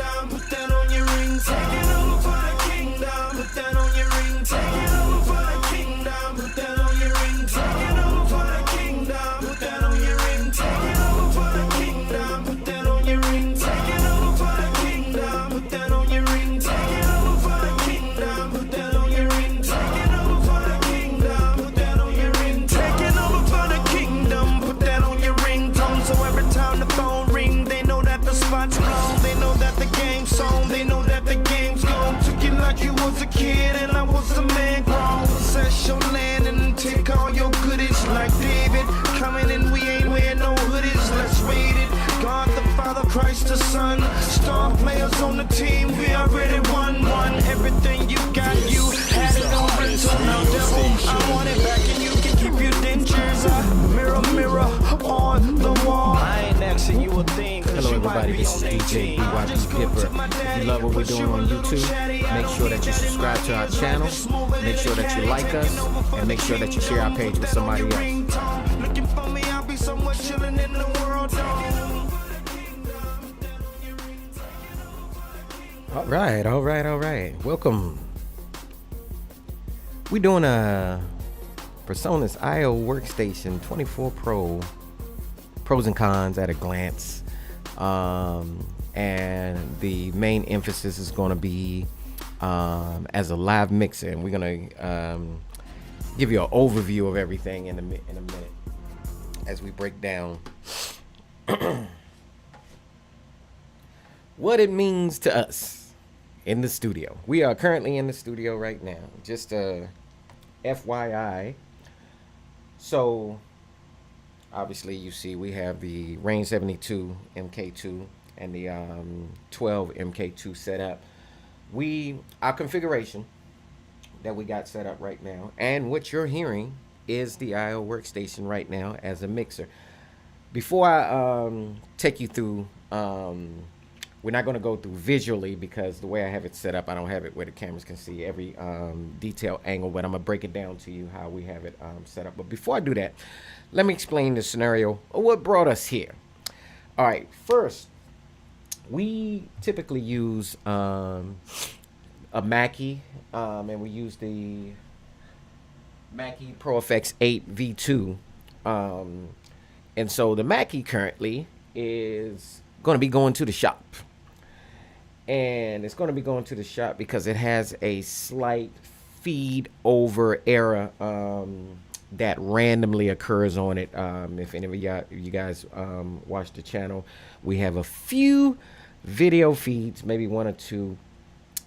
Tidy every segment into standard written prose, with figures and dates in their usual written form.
kingdom, put that on your ring. Taking over for the kingdom, put that on your ring. Taking over for the kingdom, put that on your ring. Taking over for the kingdom, put that on your ring. Taking over for the kingdom, put that on your ring. Taking over for the kingdom, put that on your ring. Taking over for the kingdom, put that on your ring. Taking over for the kingdom, put that on your ring. Taking over for the kingdom, put that on your ringtone. So every time the phone ring, they know that the spot's blown. They know that the game's on. They know that the game's gone. Took it like you was a kid and I was a man grown. Possess your land and take all your goodies like David. Coming in, we ain't wearing no hoodies. Let's raid it. God the Father, Christ the Son. Star players on the team. We already won. Everything you got, you had it on rental. Now devil, I want it back and you can keep your dentures. Mirror, mirror on the wall. I ain't asking you a thing. Hello everybody, this is DJ BYB Dipper. If you love what we're doing on YouTube, make sure that you subscribe to our channel, make sure that you like us, and make sure that you share our page with somebody else. Looking for me, I'll be somewhere chilling in the world. All right. Welcome. We're doing a Presonus IO Workstation 24 Pro, pros and cons at a glance. And the main emphasis is going to be as a live mixer, and we're going to give you an overview of everything in a minute as we break down what it means to us in the studio. We are currently in the studio right now, just a FYI. So obviously you see we have the Rane 72 MK2 and the 12 MK2 set up. Our configuration that we got set up right now, and what you're hearing is the IO Workstation right now as a mixer. Before I take you through, we're not going to go through visually because the way I have it set up, I don't have it where the cameras can see every detail angle, but I'm going to break it down to you how we have it set up. But before I do that, let me explain the scenario of what brought us here. All right, first, we typically use a Mackie, and we use the Mackie Pro FX 8 V2. And so the Mackie currently is going to be going to the shop. And it's going to be going to the shop because it has a slight feed over error that randomly occurs on it. If any of you guys watch the channel, we have a few video feeds, maybe one or two,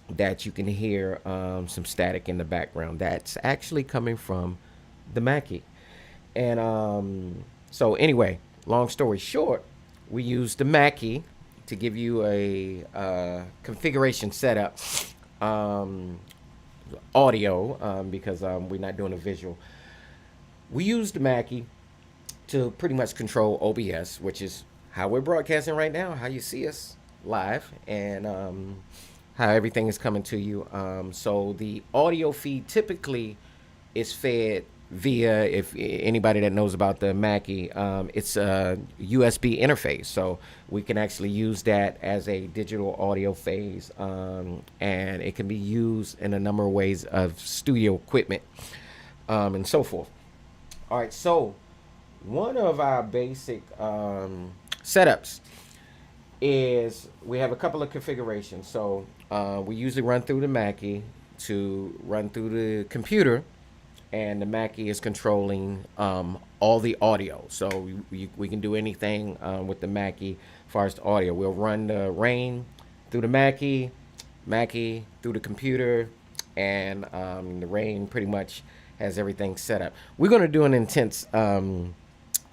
that you can hear some static in the background. That's actually coming from the Mackie. And so anyway, long story short, we use the Mackie to give you a configuration setup, audio, because we're not doing a visual. We use the Mackie to pretty much control OBS, which is how we're broadcasting right now, how you see us live, and how everything is coming to you. So the audio feed typically is fed via, if anybody that knows about the Mackie, it's a USB interface, so we can actually use that as a digital audio phase, and it can be used in a number of ways of studio equipment, and so forth. All right, so one of our basic setups is we have a couple of configurations. So we usually run through the Mackie to run through the computer, and the Mackie is controlling all the audio. So we can do anything with the Mackie as far as the audio. We'll run the Rane through the Mackie through the computer, and the Rane pretty much has everything set up. We're going to do an intense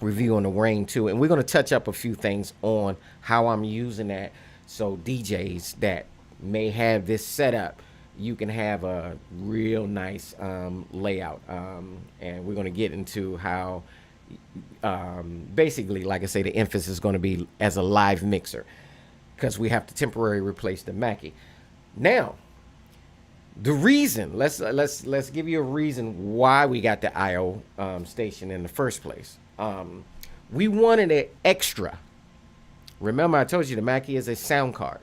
review on the Rane too, and we're going to touch up a few things on how I'm using that, so DJs that may have this setup, you can have a real nice layout, and we're going to get into how basically, like I say, the emphasis is going to be as a live mixer, because we have to temporarily replace the Mackie. Now, the reason, let's give you a reason why we got the IO station in the first place. We wanted it extra. Remember, I told you the Mackie is a sound card.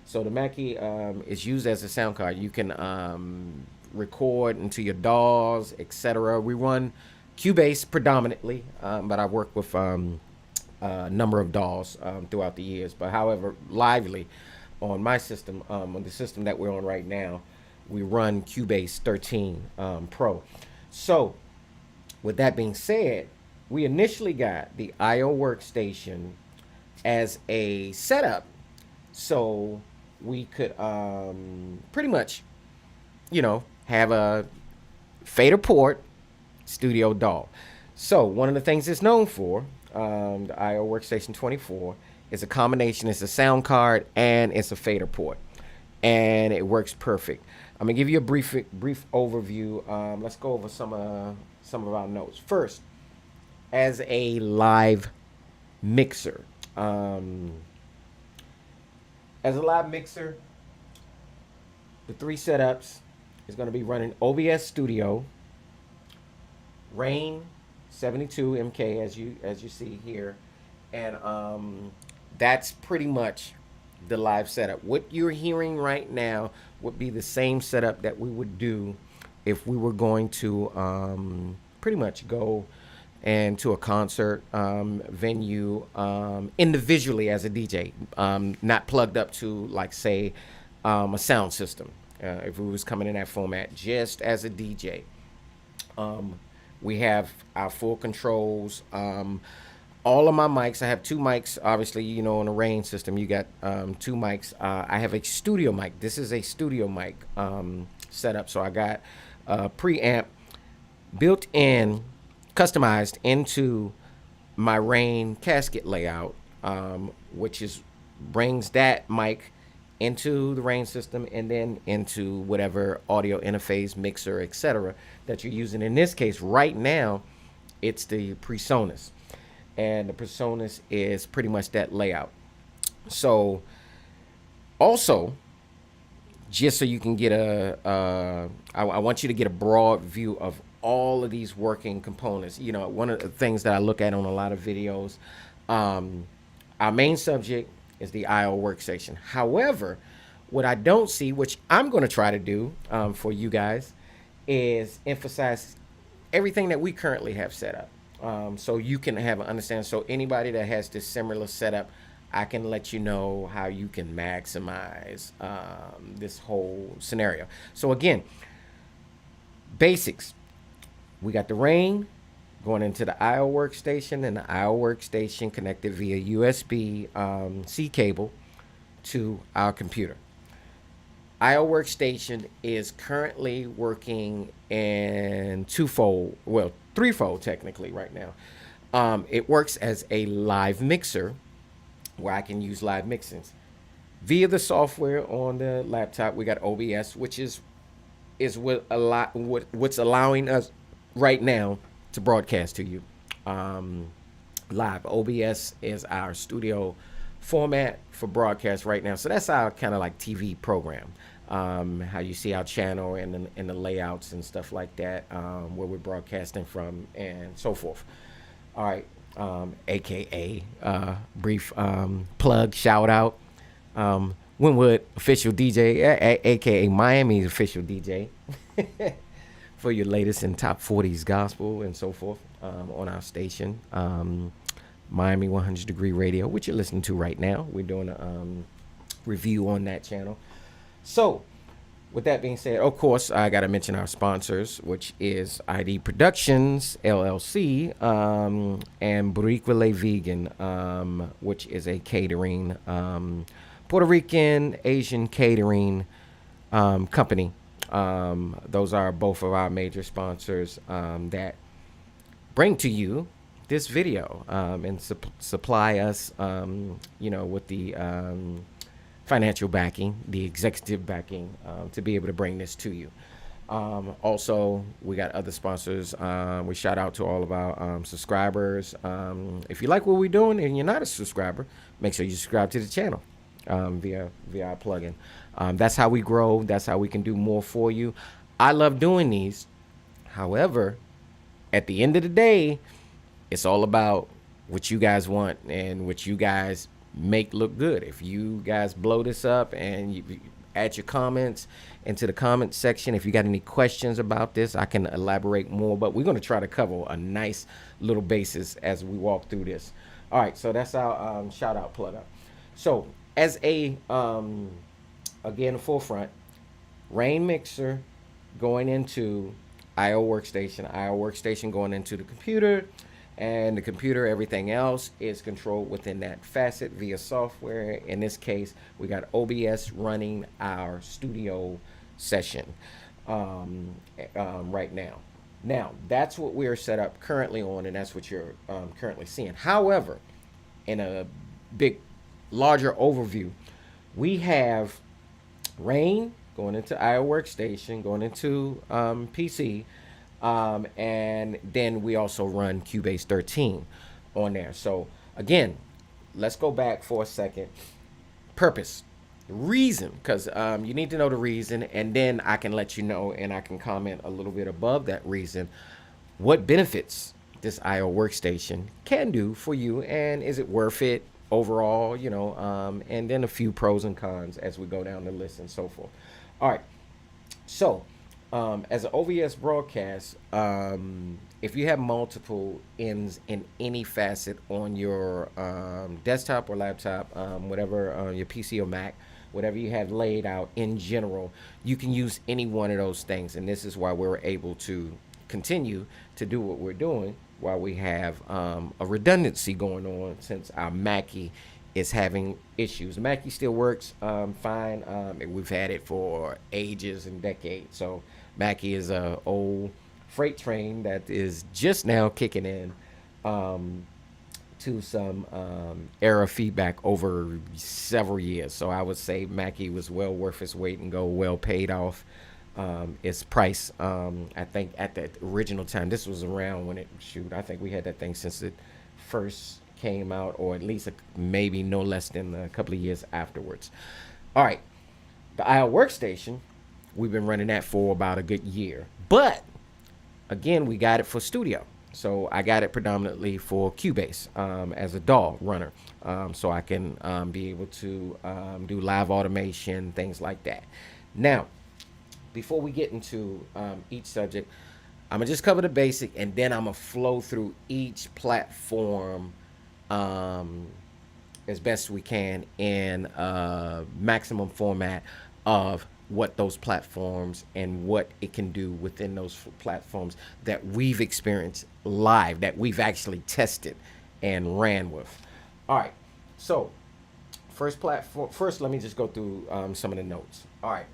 So the Mackie is used as a sound card. You can record into your DAWs, etc. We run Cubase predominantly, but I work with a number of DAWs throughout the years. But however, Lively on my system, on the system that we're on right now, we run Cubase 13 Pro. So with that being said, we initially got the ioWorkstation as a setup so we could pretty much, have a fader port studio DAW. So one of the things it's known for, the ioWorkstation 24, is a combination. It's a sound card and it's a fader port, and it works perfect. I'm gonna give you a brief overview. Let's go over some of our notes first. As a live mixer, the 3 setups is going to be running OBS Studio, Rane 72 MK as you see here, and that's pretty much the live setup. What you're hearing right now would be the same setup that we would do if we were going to pretty much go and to a concert venue individually as a DJ, not plugged up to, like, say, a sound system. If we was coming in that format just as a DJ, we have our full controls. All of my mics, I have 2 mics. Obviously, on a Rane system, you got 2 mics. I have a studio mic. This is a studio mic setup. So I got a preamp built in, customized into my Rane casket layout, which brings that mic into the Rane system and then into whatever audio interface, mixer, etc. that you're using. In this case, right now, it's the Presonus, and the Presonus is pretty much that layout. So, also, just so you can get I want you to get a broad view of all of these working components. One of the things that I look at on a lot of videos, our main subject is the ioWorkstation. However, what I don't see, which I'm going to try to do for you guys, is emphasize everything that we currently have set up, so you can have an understanding. So anybody that has this similar setup, I can let you know how you can maximize this whole scenario. So again, basics. We got the Rane going into the ioWorkstation, and the ioWorkstation connected via USB-C cable to our computer. ioWorkstation is currently working in threefold technically right now. It works as a live mixer where I can use live mixings. Via the software on the laptop, we got OBS, which is what's allowing us right now to broadcast to you live. OBS is our studio format for broadcast right now. So that's our kind of like TV program. How you see our channel and the layouts and stuff like that, where we're broadcasting from and so forth. All right, aka brief plug, shout out, Winwood official DJ, aka Miami's official DJ, for your latest in top 40s gospel and so forth, on our station, Miami 100 Degree Radio, which you're listening to right now. We're doing a review on that channel. So, with that being said, of course, I got to mention our sponsors, which is ID Productions, LLC, and Buriquele Vegan, which is a catering, Puerto Rican, Asian catering company. Those are both of our major sponsors that bring to you this video and supply us, with the financial backing, the executive backing, to be able to bring this to you. Also, we got other sponsors. We shout out to all of our subscribers. If you like what we're doing and you're not a subscriber, make sure you subscribe to the channel via our plugin. That's how we grow. That's how we can do more for you. I love doing these. However, at the end of the day, it's all about what you guys want and what you guys make look good. If you guys blow this up and you add your comments into the comment section, if you got any questions about this, I can elaborate more, but we're going to try to cover a nice little basis as we walk through this. All right, so that's our shout out plug up. So as a again, forefront, Rane mixer going into ioWorkstation going into the computer, and the computer, everything else is controlled within that facet via software. In this case, we got OBS running our studio session right now. Now, that's what we're set up currently on, and that's what you're currently seeing. However, in a larger overview, we have Rane going into ioWorkstation, going into PC, and then we also run Cubase 13 on there. So again, let's go back for a second. Purpose, reason, because you need to know the reason, and then I can let you know, and I can comment a little bit above that reason, what benefits this ioWorkstation can do for you, and is it worth it overall, you know, and then a few pros and cons as we go down the list and so forth. All right, so as an OBS broadcast, if you have multiple ends in any facet on your desktop or laptop, whatever, your PC or Mac, whatever you have laid out in general, you can use any one of those things. And this is why we're able to continue to do what we're doing while we have a redundancy going on, since our Mackie is having issues. Mackie still works fine. We've had it for ages and decades. So Mackie is a old freight train that is just now kicking in to some error feedback over several years. So I would say Mackie was well worth its weight and go, well paid off. Its price, I think at the original time, this was around when I think we had that thing since it first came out, or at least maybe no less than a couple of years afterwards. All right, the ioWorkstation, we've been running that for about a good year, but again, we got it for studio. So I got it predominantly for Cubase as a DAW runner, so I can be able to do live automation, things like that. Now, before we get into each subject, I'm gonna just cover the basic, and then I'm gonna flow through each platform as best we can in maximum format of what those platforms and what it can do within those platforms that we've experienced live, that we've actually tested and ran with. All right, so first let me just go through some of the notes. All right,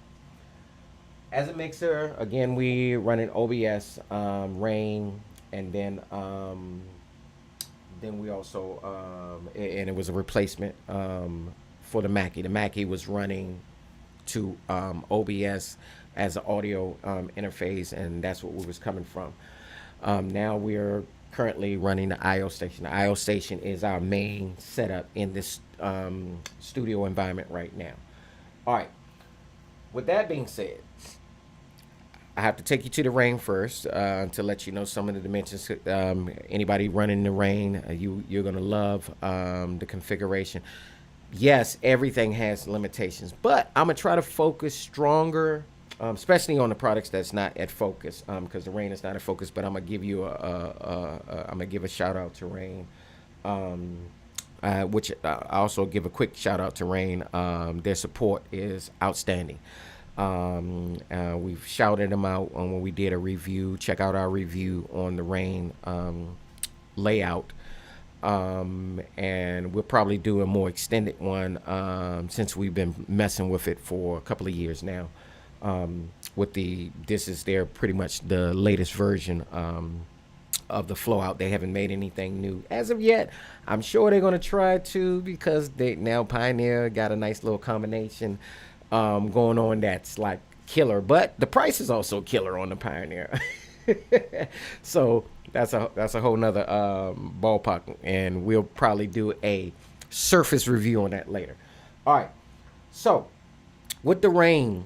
as a mixer, again, we run an OBS, Rane, and then we also, and it was a replacement for the Mackie. The Mackie was running to OBS as an audio interface, and that's what we was coming from. Now we're currently running the ioStation. The ioStation is our main setup in this studio environment right now. All right, with that being said, I have to take you to the Rane first to let you know some of the dimensions. Anybody running the Rane, you're gonna love the configuration. Yes, everything has limitations, but I'm gonna try to focus stronger, especially on the products that's not at focus, because the Rane is not at focus. But I'm gonna give you I'm gonna give a shout out to Rane, which I also give a quick shout out to Rane. Their support is outstanding. We've shouted them out when we did a review. Check out our review on the Rane layout. And we'll probably do a more extended one since we've been messing with it for a couple of years now. This is their pretty much the latest version of the flow out. They haven't made anything new as of yet. I'm sure they're going to try to, because they now Pioneer got a nice little combination going on that's like killer, but the price is also killer on the Pioneer. So that's a whole nother ballpark, and we'll probably do a surface review on that later. All right, so with the Rane,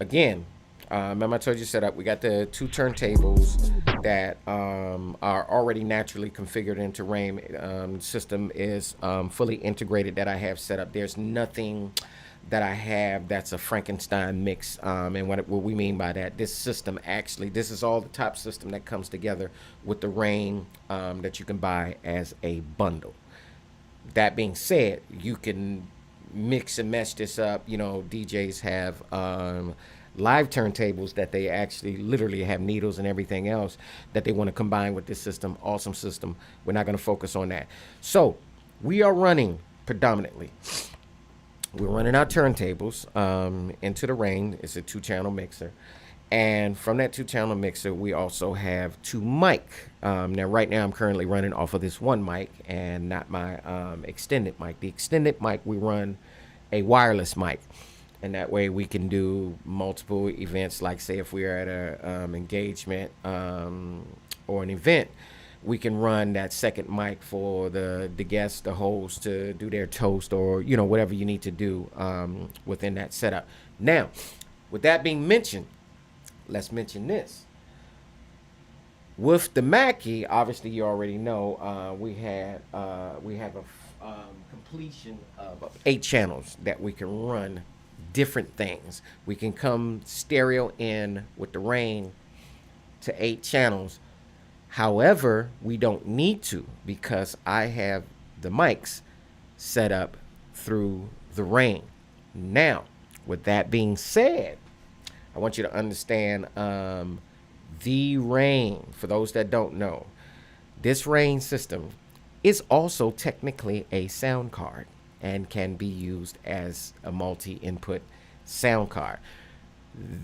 again, remember I told you setup, we got the two turntables that are already naturally configured into Rane. System is fully integrated that I have set up. There's nothing that I have that's a Frankenstein mix. And what we mean by that, this system actually, this is all the top system that comes together with the Rane that you can buy as a bundle. That being said, you can mix and mesh this up. You know, DJs have live turntables that they actually literally have needles and everything else that they want to combine with this system. Awesome system. We're not going to focus on that. So we are running predominantly. We're running our turntables into the Rane. It's a 2-channel mixer. And from that 2-channel mixer, we also have 2 mic. Now, right now, I'm currently running off of this 1 mic and not my extended mic. The extended mic, we run a wireless mic. And that way we can do multiple events, like say if we're at a engagement or an event, we can run that second mic for the guests, the host, to do their toast or, you know, whatever you need to do within that setup. Now, with that being mentioned, let's mention this. With the Mackie, obviously you already know we have a completion of 8 channels that we can run different things. We can come stereo in with the Rane to 8 channels. However, we don't need to because I have the mics set up through the Rane. Now, with that being said, I want you to understand the Rane, for those that don't know, this Rane system is also technically a sound card and can be used as a multi-input sound card.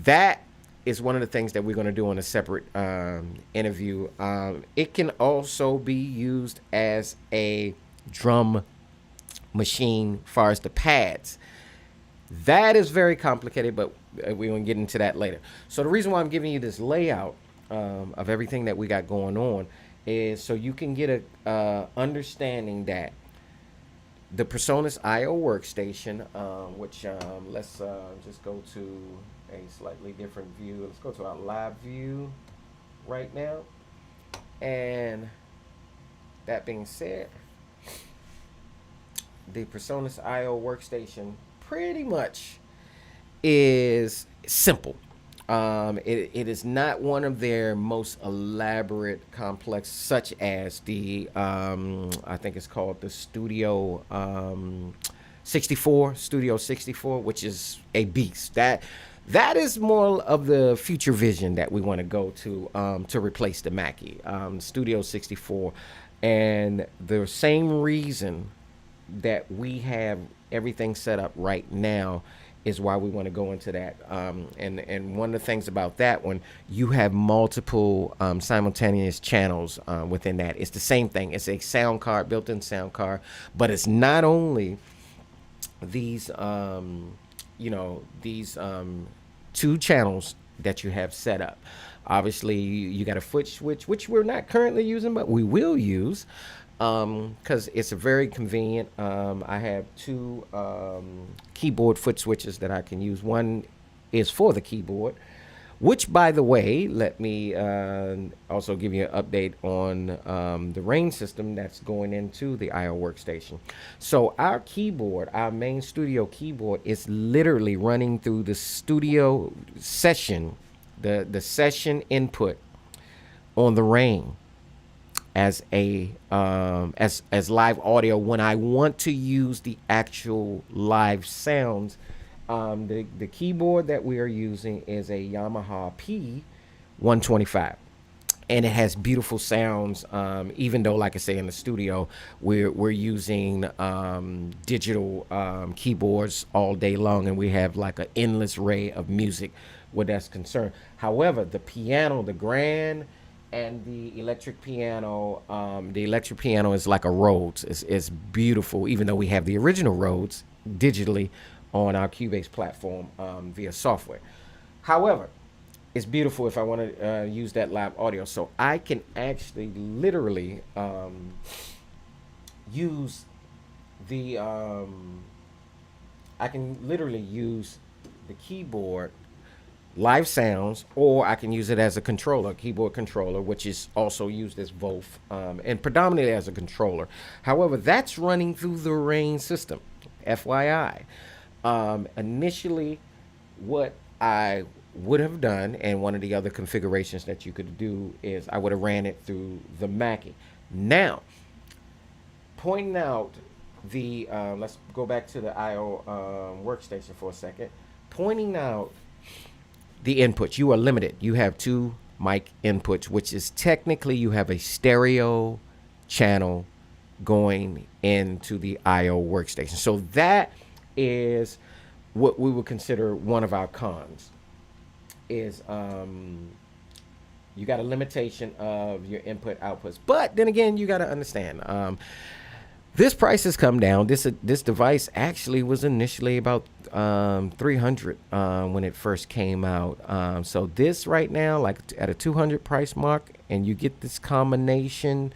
That is one of the things that we're going to do in a separate interview. It can also be used as a drum machine as far as the pads. That is very complicated, but we're going to get into that later. So the reason why I'm giving you this layout of everything that we got going on is so you can get a understanding that the Presonus IO workstation, which let's just go to a slightly different view. Let's go to our live view right now. And that being said, the Presonus IO workstation pretty much is simple. It is not one of their most elaborate, complex, such as the I think it's called the Studio 64, which is a beast. That is more of the future vision that we want to go to replace the Mackie, Studio 64, and the same reason that we have everything set up right now is why we want to go into that. And one of the things about that one, you have multiple simultaneous channels within that. It's the same thing. It's a sound card, built-in sound card, but it's not only these, these 2 channels that you have set up. Obviously, you got a foot switch, which we're not currently using, but we will use. Because it's a very convenient. I have 2 keyboard foot switches that I can use. One is for the keyboard, which, by the way, let me also give you an update on the Rane system that's going into the IO workstation. So our keyboard, our main studio keyboard, is literally running through the studio session, the session input on the Rane as a as live audio when I want to use the actual live sounds. The keyboard that we are using is a Yamaha P125, and it has beautiful sounds. Even though, like I say, in the studio we're using digital keyboards all day long, and we have like an endless array of music where that's concerned. However, the piano, the grand and the electric piano is like a Rhodes. It's beautiful, even though we have the original Rhodes digitally on our Cubase platform via software. However, it's beautiful if I want to use that live audio. So I can actually literally use the use the keyboard live sounds, or I can use it as a controller, keyboard controller, which is also used as both, and predominantly as a controller. However, that's running through the Rane system, FYI. Initially, what I would have done, and one of the other configurations that you could do, is I would have ran it through the Mackie. Now, pointing out the, let's go back to the IO workstation for a second. Pointing out the inputs, you are limited. You have 2 mic inputs, which is technically you have a stereo channel going into the IO workstation. So that is what we would consider one of our cons. Is you got a limitation of your input outputs, but then again, you got to understand, this price has come down. This device actually was initially about $300 when it first came out. So this right now, like at a $200 price mark, and you get this combination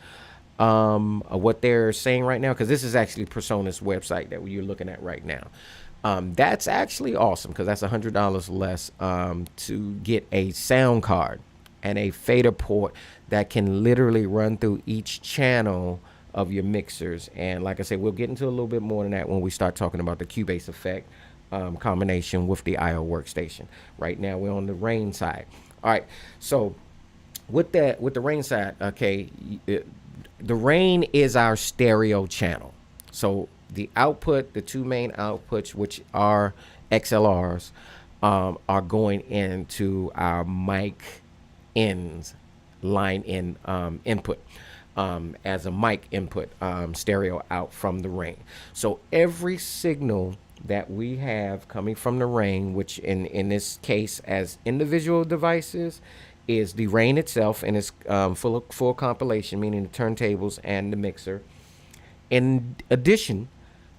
of what they're saying right now, because this is actually Presonus website that you're looking at right now. That's actually awesome, because that's $100 less to get a sound card and a fader port that can literally run through each channel of your mixers. And like I said, we'll get into a little bit more than that when we start talking about the Cubase effect combination with the IO workstation. Right now we're on the Rane side. All right, so with the Rane side, okay, the Rane is our stereo channel. So the output, the 2 main outputs, which are XLRs, are going into our mic ins, line in input, as a mic input, stereo out from the Rane. So every signal that we have coming from the Rane, which in this case as individual devices, is the Rane itself and its full compilation, meaning the turntables and the mixer, in addition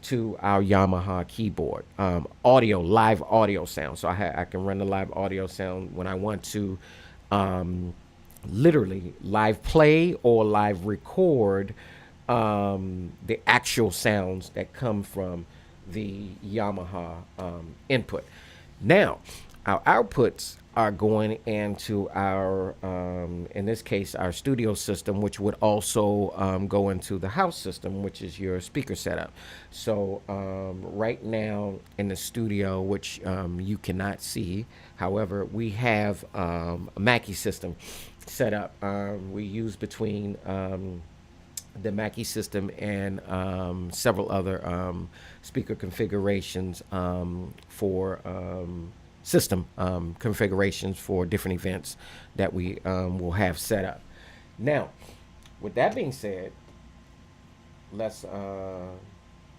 to our Yamaha keyboard, live audio sound. So I can run the live audio sound when I want to literally live play or live record the actual sounds that come from the Yamaha input. Now, our outputs are going into our, in this case, our studio system, which would also go into the house system, which is your speaker setup. So right now in the studio, which you cannot see, however, we have a Mackie system set up. We use between the Mackie system and several other speaker configurations for system configurations for different events that we will have set up. Now, with that being said, let's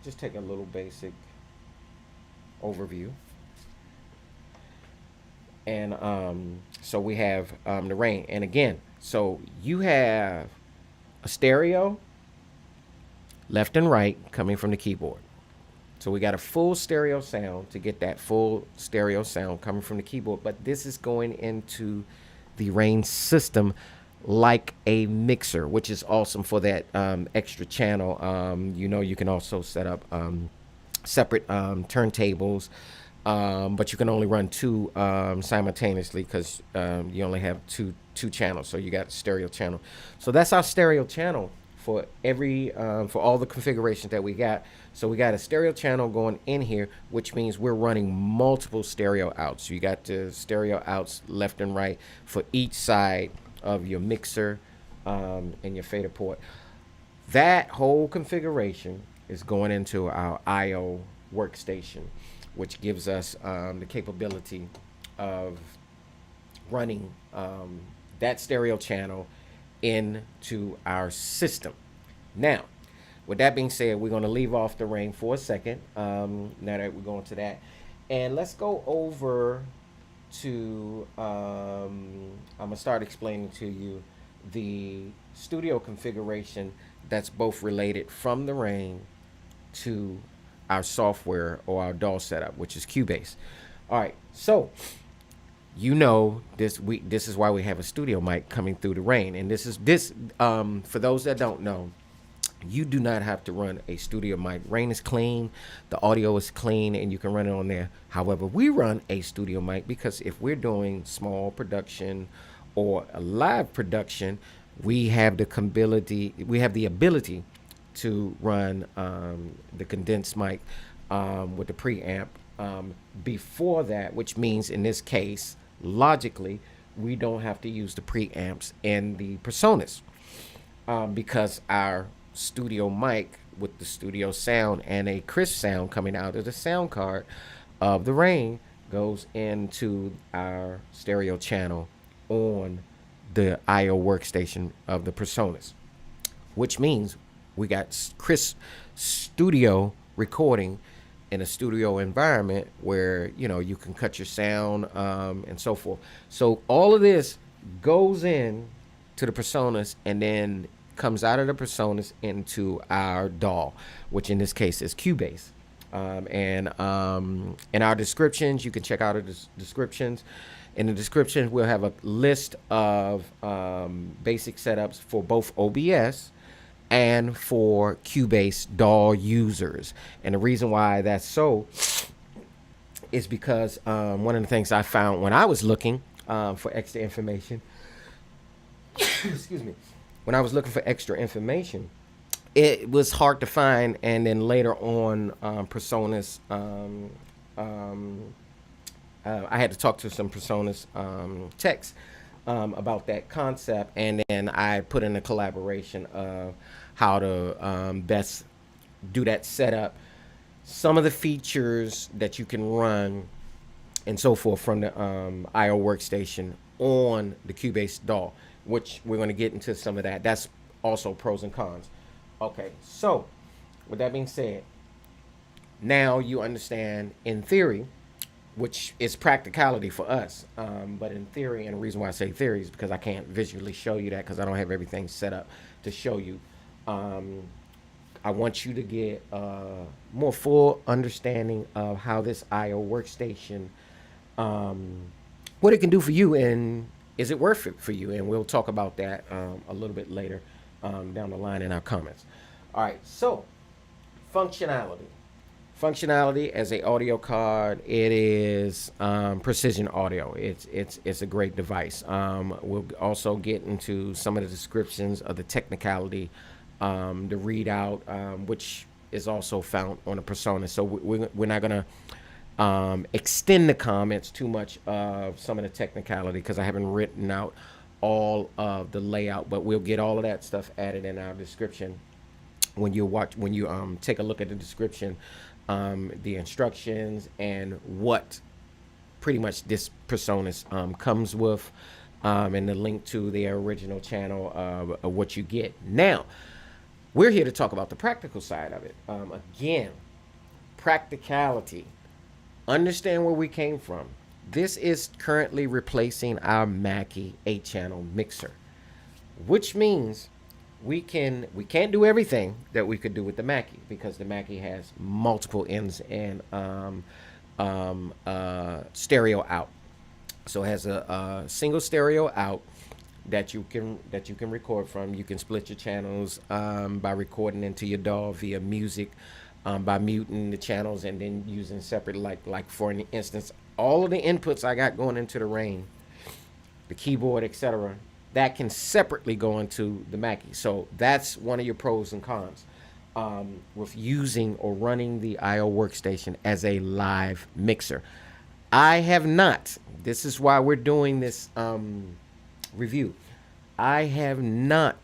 just take a little basic overview. And so we have the Rane. And again, so you have a stereo left and right coming from the keyboard. So we got a full stereo sound to get that full stereo sound coming from the keyboard. But this is going into the Rane system like a mixer, which is awesome for that extra channel. You know, you can also set up separate turntables, but you can only run 2 simultaneously because you only have two channels. So you got a stereo channel. So that's our stereo channel for every for all the configurations that we got. So we got a stereo channel going in here, which means we're running multiple stereo outs. So you got the stereo outs left and right for each side of your mixer and your fader port. That whole configuration is going into our IO workstation, which gives us the capability of running that stereo channel into our system. Now, with that being said, we're going to leave off the Rane for a second, now that we're going to that. And let's go over to, I'm going to start explaining to you the studio configuration that's both related from the Rane to our software or our DAW setup, which is Cubase. All right, so you know this is why we have a studio mic coming through the Rane, and this for those that don't know, you do not have to run a studio mic. Rane is clean, the audio is clean, and you can run it on there. However, we run a studio mic because if we're doing small production or a live production, we have the ability to run the condensed mic with the preamp before that, which means in this case, logically, we don't have to use the preamps and the Presonus because our studio mic with the studio sound and a crisp sound coming out of the sound card of the Rane goes into our stereo channel on the IO workstation of the Presonus, which means we got crisp studio recording in a studio environment where you can cut your sound and so forth. So all of this goes in to the Presonus and then comes out of the Presonus into our DAW, which in this case is Cubase. And in our descriptions, you can check out the descriptions. In the description, we'll have a list of basic setups for both OBS and for Cubase DAW users. And the reason why that's so is because one of the things I found when I was looking for extra information, excuse me, when I was looking for extra information, it was hard to find. And then later on, Presonus, I had to talk to some Presonus techs about that concept, and then I put in a collaboration of how to best do that setup, some of the features that you can run, and so forth from the IO workstation on the Cubase DAW, which we're going to get into some of that. That's also pros and cons. Okay, so with that being said, now you understand in theory, which is practicality for us, but in theory, and the reason why I say theory is because I can't visually show you that because I don't have everything set up to show you. I want you to get more full understanding of how this IO workstation, what it can do for you, and is it worth it for you? And we'll talk about that a little bit later down the line in our comments. All right, so functionality. Functionality as a audio card, it is precision audio. It's a great device. We'll also get into some of the descriptions of the technicality, the readout, which is also found on the Presonus. So we're not gonna extend the comments too much of some of the technicality because I haven't written out all of the layout, but we'll get all of that stuff added in our description when you take a look at the description. The instructions and what pretty much this Presonus comes with, and the link to their original channel of what you get. Now, we're here to talk about the practical side of it. Again, practicality. Understand where we came from. This is currently replacing our Mackie 8-channel mixer, which means we can't do everything that we could do with the Mackie because the Mackie has multiple ins and stereo out. So it has a single stereo out that you can record from. You can split your channels by recording into your DAW via music, by muting the channels and then using separate, like for an instance, all of the inputs I got going into the Rane, the keyboard, etc., that can separately go into the Mackie. So that's one of your pros and cons with using or running the IO workstation as a live mixer. I have not. This is why we're doing this review. I have not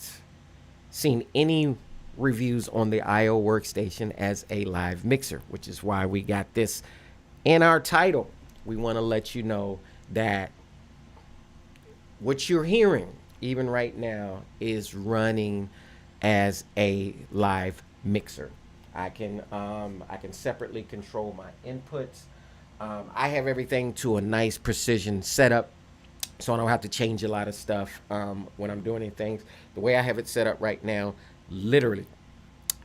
seen any reviews on the IO workstation as a live mixer, which is why we got this in our title. We want to let you know that what you're hearing even right now is running as a live mixer. I can separately control my inputs. I have everything to a nice precision setup, so I don't have to change a lot of stuff when I'm doing things. The way I have it set up right now, literally,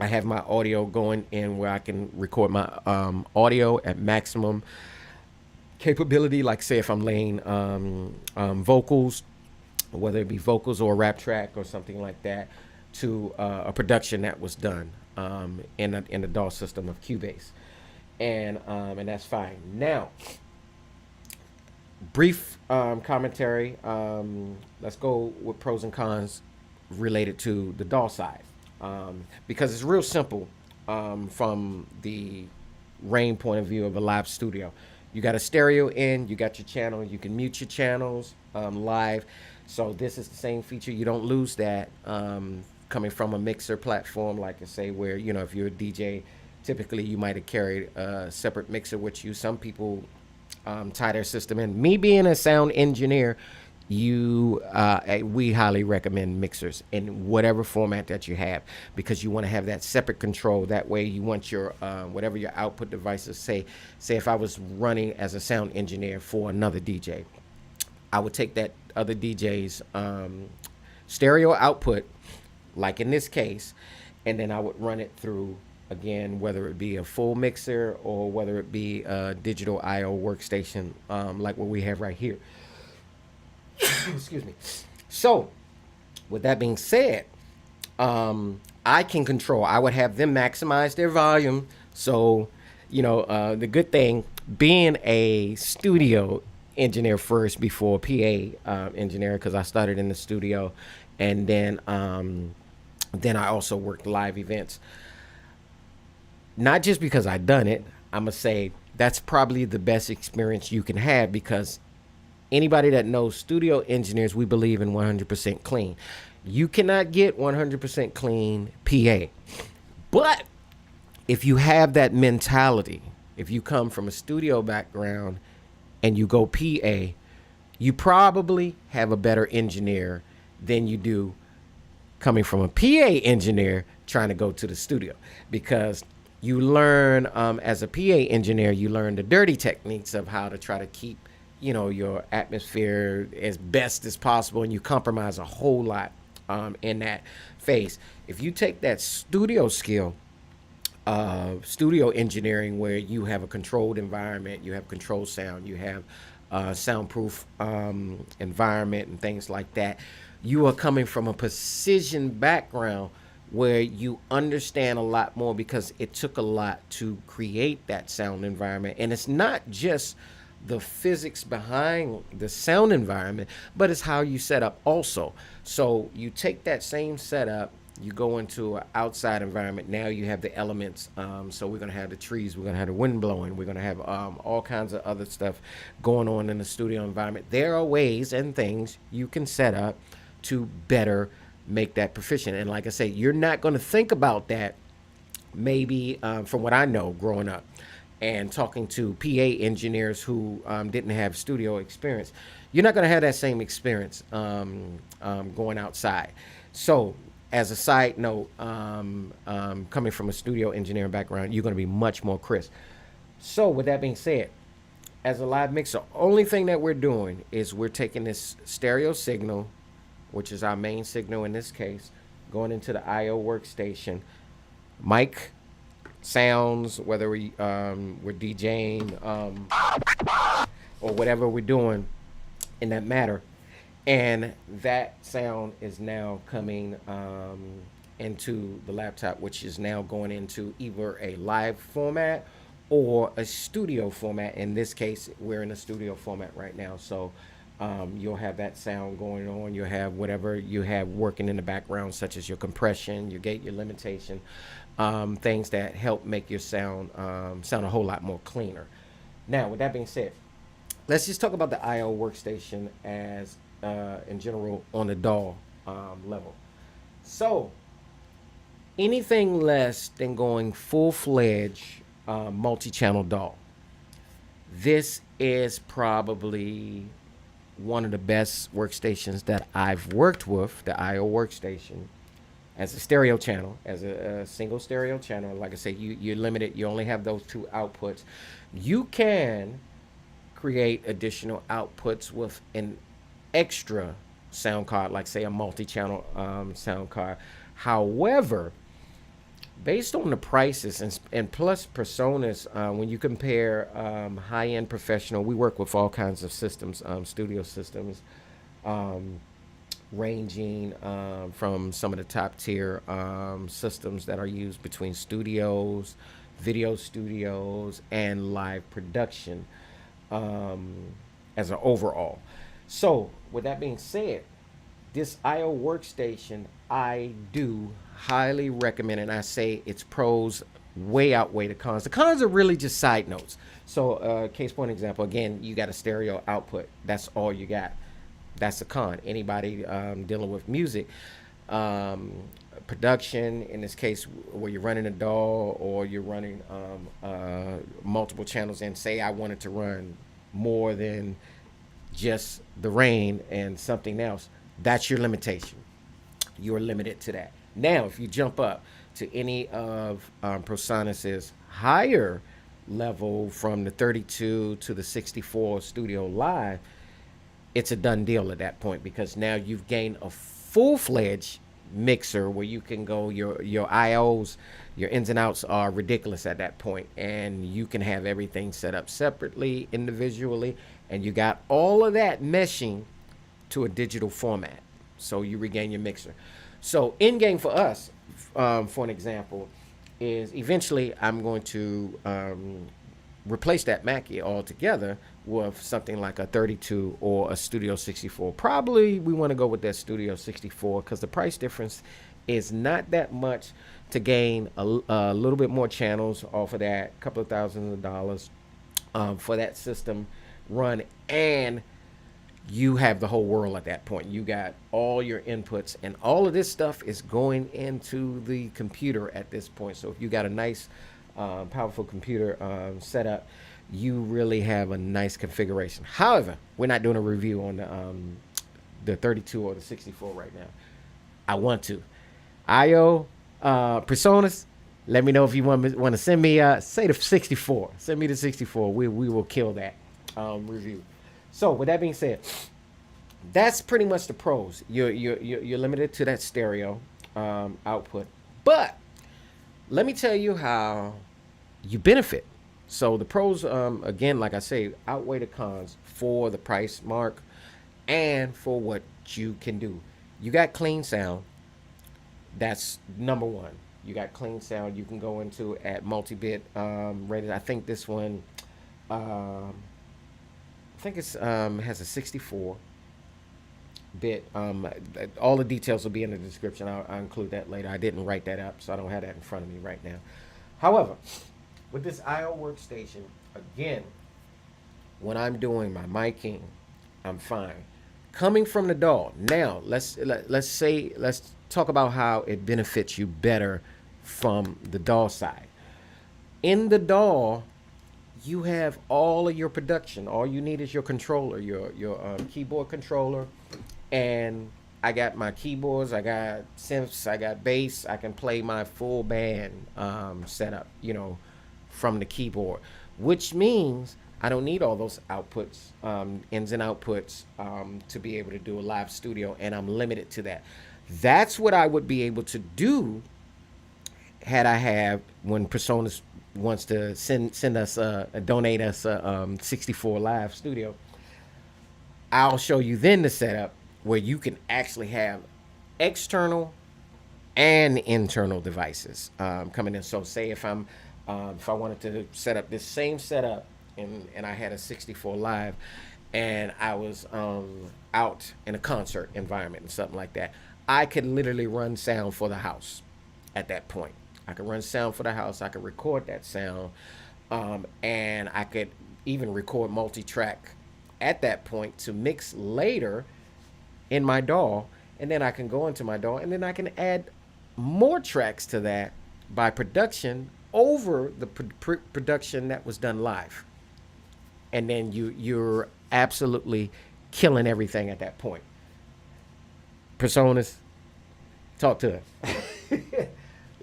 I have my audio going in where I can record my audio at maximum capability. Like say if I'm laying vocals, whether it be vocals or a rap track or something like that, to a production that was done in the DAW system of Cubase, and that's fine. Now, brief commentary. Let's go with pros and cons related to the DAW side, because it's real simple from the Rane point of view of a live studio. You got a stereo in, you got your channel, you can mute your channels live. So this is the same feature. You don't lose that coming from a mixer platform, like I say, where, you know, if you're a DJ, typically you might have carried a separate mixer with you. Some people tie their system in. Me being a sound engineer, we highly recommend mixers in whatever format that you have, because you want to have that separate control. That way you want your whatever your output devices, say if I was running as a sound engineer for another DJ, I would take that other DJ's stereo output, like in this case, and then I would run it through, again, whether it be a full mixer or whether it be a digital I/O workstation, like what we have right here. Excuse me. So, with that being said, I can control. I would have them maximize their volume. So, you know, the good thing, being a studio engineer first before PA engineer, because I started in the studio, and then I also worked live events. Not just because I done it, I'm gonna say that's probably the best experience you can have, because anybody that knows studio engineers, we believe in 100% clean. You cannot get 100% clean PA. But if you have that mentality, if you come from a studio background and you go PA, you probably have a better engineer than you do coming from a PA engineer trying to go to the studio. Because you learn, as a PA engineer, you learn the dirty techniques of how to try to keep, you know, your atmosphere as best as possible, and you compromise a whole lot in that phase. If you take that studio skill, studio engineering, where you have a controlled environment, you have controlled sound, you have soundproof environment and things like that, you are coming from a precision background where you understand a lot more, because it took a lot to create that sound environment. And it's not just the physics behind the sound environment, but it's how you set up also. So you take that same setup, you go into an outside environment. Now you have the elements. So we're going to have the trees, we're going to have the wind blowing, we're going to have all kinds of other stuff going on in the studio environment. There are ways and things you can set up to better make that proficient. And like I say, you're not going to think about that, maybe from what I know growing up and talking to PA engineers who didn't have studio experience. You're not going to have that same experience going outside. So as a side note, coming from a studio engineering background, you're going to be much more crisp. So with that being said, as a live mixer, only thing that we're doing is we're taking this stereo signal, which is our main signal in this case, going into the I/O workstation. Mic sounds, whether we're DJing or whatever we're doing in that matter, and that sound is now coming into the laptop, which is now going into either a live format or a studio format. In this case, we're in a studio format right now, so you'll have that sound going on. You'll have whatever you have working in the background, such as your compression, your gate, your limitation, things that help make your sound sound a whole lot more cleaner. Now, with that being said, let's just talk about the I/O workstation as in general on the DAW level. So anything less than going full-fledged multi-channel DAW, this is probably one of the best workstations that I've worked with, the I/O workstation, as a stereo channel, as a single stereo channel. Like I say, you're limited. You only have those two outputs. You can create additional outputs with an extra sound card, like say a multi-channel sound card. However, based on the prices and plus Presonus, when you compare high-end professional, we work with all kinds of systems, studio systems, ranging from some of the top tier systems that are used between studios, video studios, and live production as an overall. So, with that being said, this IO workstation, I do highly recommend, and I say its pros way outweigh the cons. The cons are really just side notes. So, case point example, again, you got a stereo output. That's all you got. That's a con. Anybody dealing with music, production, in this case, where you're running a DAW or you're running multiple channels, and say I wanted to run more than just the Rane and something else, that's your limitation. You're limited to that. Now, if you jump up to any of Presonus's higher level, from the 32 to the 64 Studio Live, it's a done deal at that point, because now you've gained a full-fledged mixer where you can go, your IOs, your ins and outs are ridiculous at that point, and you can have everything set up separately, individually, and you got all of that meshing to a digital format, so you regain your mixer. So in game for us, for an example, is eventually I'm going to replace that Mackie altogether with something like a 32 or a Studio 64. Probably we want to go with that Studio 64 because the price difference is not that much to gain a little bit more channels off of that, couple of thousands of dollars for that system run, and you have the whole world at that point. You got all your inputs, and all of this stuff is going into the computer at this point. So if you got a nice powerful computer setup, you really have a nice configuration. However, we're not doing a review on the 32 or the 64 right now. I want to. IO Presonus, let me know if you want to send me say the 64. Send me the 64. We will kill that review. So with that being said, that's pretty much the pros. You're limited to that stereo output, but let me tell you how you benefit. So the pros, again, like I say, outweigh the cons for the price mark and for what you can do. You got clean sound. That's number one. You got clean sound. You can go into at multi-bit rated. I think this one, I think it's has a 64 bit. All the details will be in the description. I'll include that later. I didn't write that up, so I don't have that in front of me right now. However, with this IO workstation, again, when I'm doing my miking, I'm fine. Coming from the DAW, now let's talk about how it benefits you better from the DAW side. In the DAW, you have all of your production. All you need is your controller, your keyboard controller, and I got my keyboards, I got synths, I got bass. I can play my full band setup, from the keyboard, which means I don't need all those outputs, ins and outputs, to be able to do a live studio, and I'm limited to that. That's what I would be able to do had I have, when Presonus wants to send us donate us a 64 live studio. I'll show you then the setup where you can actually have external and internal devices coming in. So say if I'm if I wanted to set up this same setup and I had a 64 live and I was out in a concert environment and something like that, I could literally run sound for the house at that point. I could run sound for the house. I could record that sound, and I could even record multi-track at that point to mix later in my DAW, and then I can go into my DAW, and then I can add more tracks to that by production over the production that was done live, and then you're absolutely killing everything at that point. Presonus, talk to us.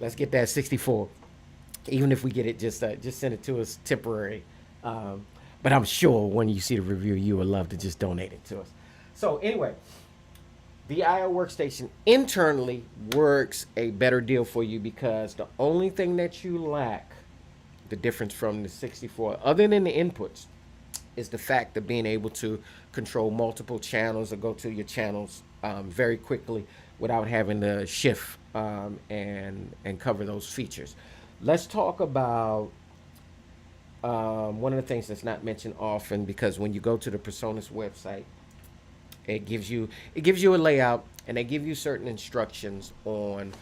Let's get that 64. Even if we get it, just send it to us temporary. But I'm sure when you see the review, you would love to just donate it to us. So anyway, the IO workstation internally works a better deal for you, because the only thing that you lack, the difference from the 64, other than the inputs, is the fact of being able to control multiple channels or go to your channels very quickly without having to shift and cover those features. Let's talk about one of the things that's not mentioned often, because when you go to the Presonus website, it gives you a layout, and they give you certain instructions on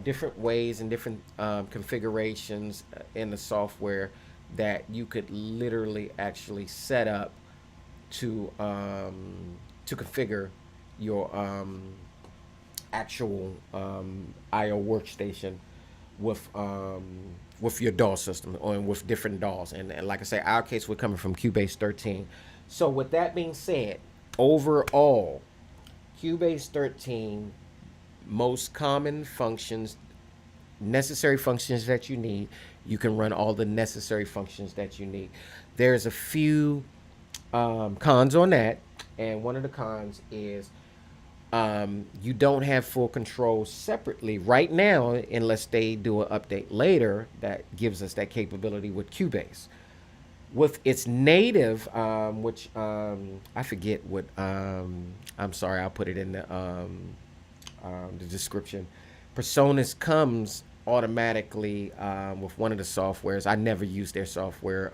different ways and different configurations in the software that you could literally actually set up to configure your actual IO workstation with your DAW system or with different DAWs. And like I say, our case, we're coming from Cubase 13. So with that being said, overall, Cubase 13, most common functions, necessary functions that you need, you can run all the necessary functions that you need. There's a few cons on that, and one of the cons is you don't have full control separately right now, unless they do an update later that gives us that capability with Cubase. With its native, which I forget what, I'm sorry, I'll put it in the description. Presonus comes automatically with one of the softwares. I never use their software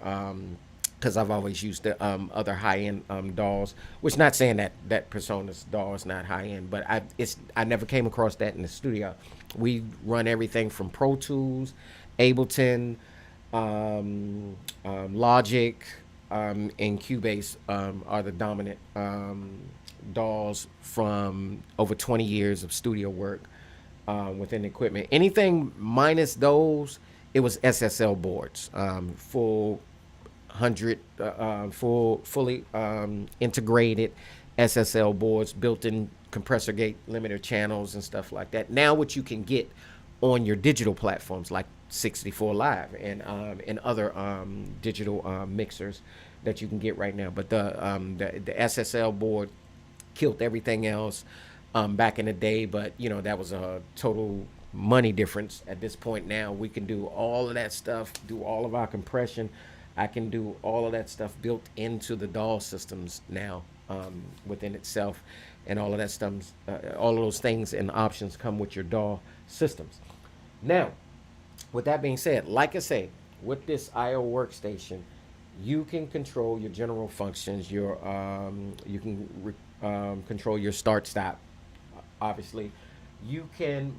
because I've always used the other high-end DAWs. Which, not saying that Presonus DAW is not high-end, but I never came across that in the studio. We run everything from Pro Tools, Ableton, Logic, and Cubase are the dominant DAWs from over 20 years of studio work within the equipment. Anything minus those, it was SSL boards, fully integrated SSL boards, built-in compressor gate limiter channels and stuff like that. Now what you can get on your digital platforms like 64 Live and other digital mixers that you can get right now. But the SSL board killed everything else back in the day, but that was a total money difference. At this point now, we can do all of that stuff, do all of our compression. I can do all of that stuff built into the DAW systems now within itself, and all of that stuff, all of those things and options come with your DAW systems. Now, with that being said, like I say, with this IO workstation, you can control your general functions. You can control your start stop. Obviously, you can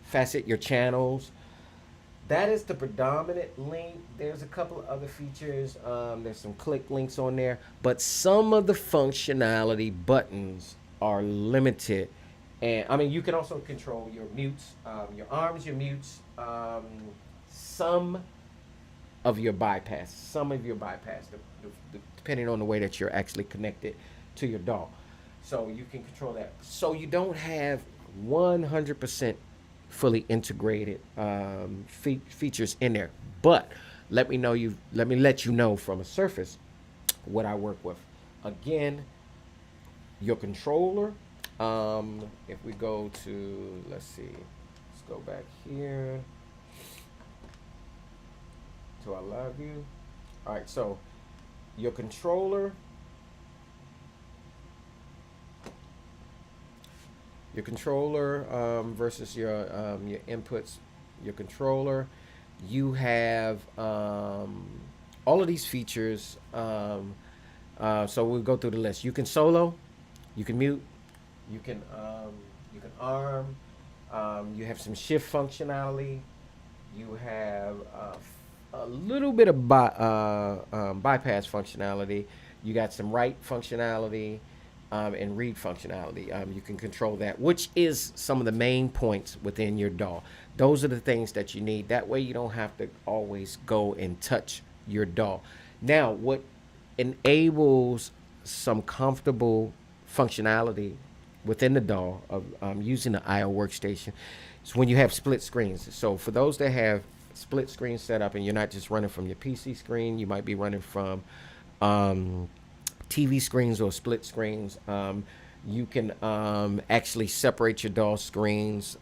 facet your channels. That is the predominant link. There's a couple of other features. There's some click links on there, but some of the functionality buttons are limited. And I mean, you can also control your mutes, your arms, your mutes, some of your bypass, depending on the way that you're actually connected to your DAW. So you can control that. So you don't have 100% fully integrated features in there. But let me let you know from a surface what I work with. Again, your controller. If we go to, let's go back here to our live view. All right, so your controller, versus your inputs. Your controller, you have all of these features. So we'll go through the list. You can solo, you can mute, you can arm. You have some shift functionality. You have a little bit of bypass functionality. You got some write functionality and read functionality. You can control that, which is some of the main points within your DAW. Those are the things that you need. That way you don't have to always go and touch your DAW. Now, what enables some comfortable functionality within the DAW of using the IO workstation is when you have split screens. So for those that have split screen set up and you're not just running from your PC screen, you might be running from TV screens or split screens. You can actually separate your DAW screens,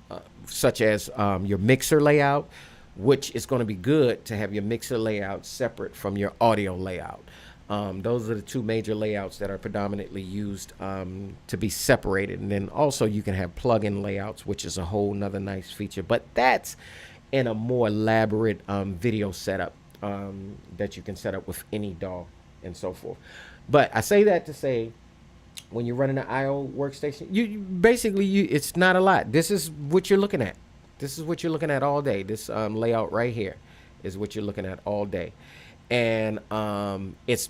such as your mixer layout, which is going to be good to have your mixer layout separate from your audio layout. Those are the two major layouts that are predominantly used to be separated. And then also you can have plug-in layouts, which is a whole nother nice feature. But that's in a more elaborate video setup that you can set up with any DAW and so forth. But I say that to say, when you're running an IO workstation, you basically, it's not a lot. This is what you're looking at. This is what you're looking at all day. This layout right here is what you're looking at all day. And it's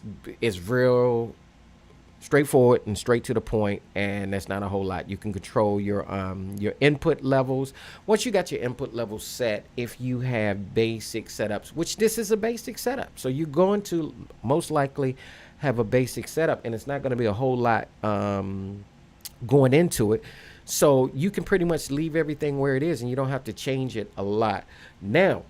real straightforward and straight to the point, and that's not a whole lot. You can control your input levels. Once you got your input levels set, if you have basic setups, which this is a basic setup, so you're going to most likely have a basic setup, and it's not going to be a whole lot going into it. So you can pretty much leave everything where it is, and you don't have to change it a lot. Now,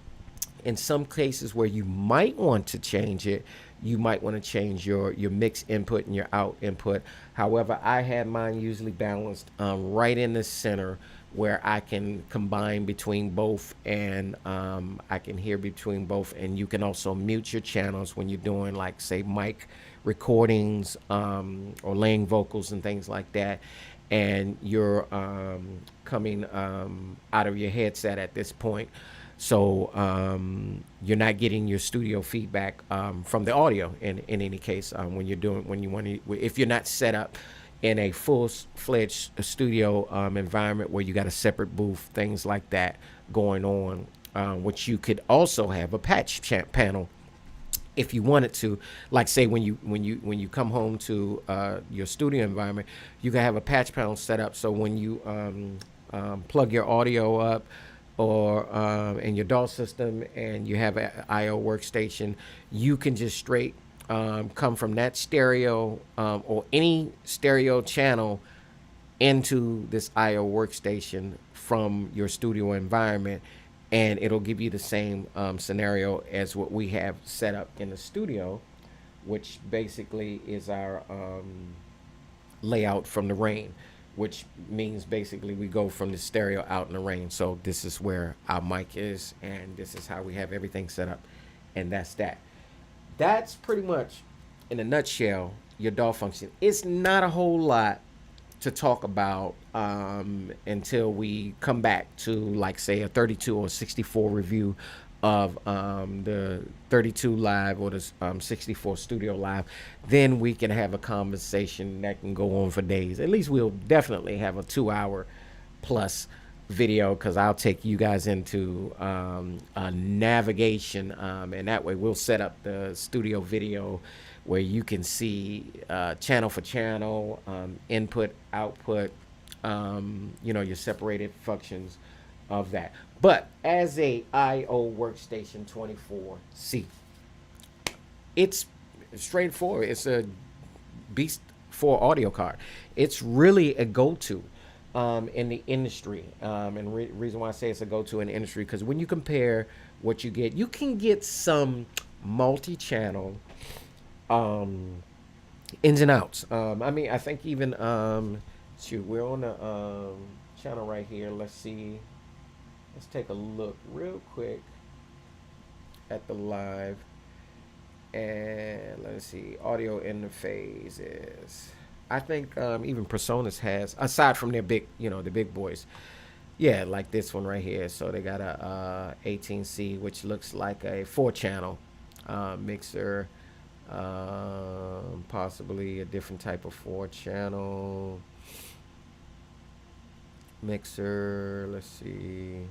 in some cases where you might want to change it, you might want to change your mix input and your out input. However, I have mine usually balanced right in the center, where I can combine between both, and I can hear between both. And you can also mute your channels when you're doing, like, say, mic recordings or laying vocals and things like that, and you're coming out of your headset at this point. So you're not getting your studio feedback from the audio in any case when you're doing, when you want to, if you're not set up in a full-fledged studio environment where you got a separate booth, things like that going on, which you could also have a patch panel if you wanted to. Like, say, when you come home to your studio environment, you can have a patch panel set up, so when you plug your audio up, or in your DAW system, and you have an IO workstation, you can just straight come from that stereo or any stereo channel into this IO workstation from your studio environment, and it'll give you the same scenario as what we have set up in the studio, which basically is our layout from the Rane, which means basically we go from the stereo out in the Rane. So this is where our mic is, and this is how we have everything set up, and that's that. That's pretty much, in a nutshell, your DAW function. It's not a whole lot to talk about until we come back to, like, say, a 32 or 64 review of the 32 live or the 64 studio live. Then we can have a conversation that can go on for days. At least we'll definitely have a 2-hour plus video, because I'll take you guys into a navigation, and that way we'll set up the studio video where you can see channel for channel, input, output, your separated functions of that. But as a IO workstation 24C, it's straightforward. It's a beast for audio card. It's really a go-to in the industry, and reason why I say it's a go-to in the industry, because when you compare what you can get some multi-channel ins and outs. I mean, I think even we're on the channel right here. Let's see. Let's take a look real quick at the live, and let's see. Audio interfaces. I think even Presonus has, aside from their big, the big boys. Yeah, like this one right here. So they got a 18C, which looks like a 4-channel mixer, possibly a different type of 4-channel mixer. Let's see.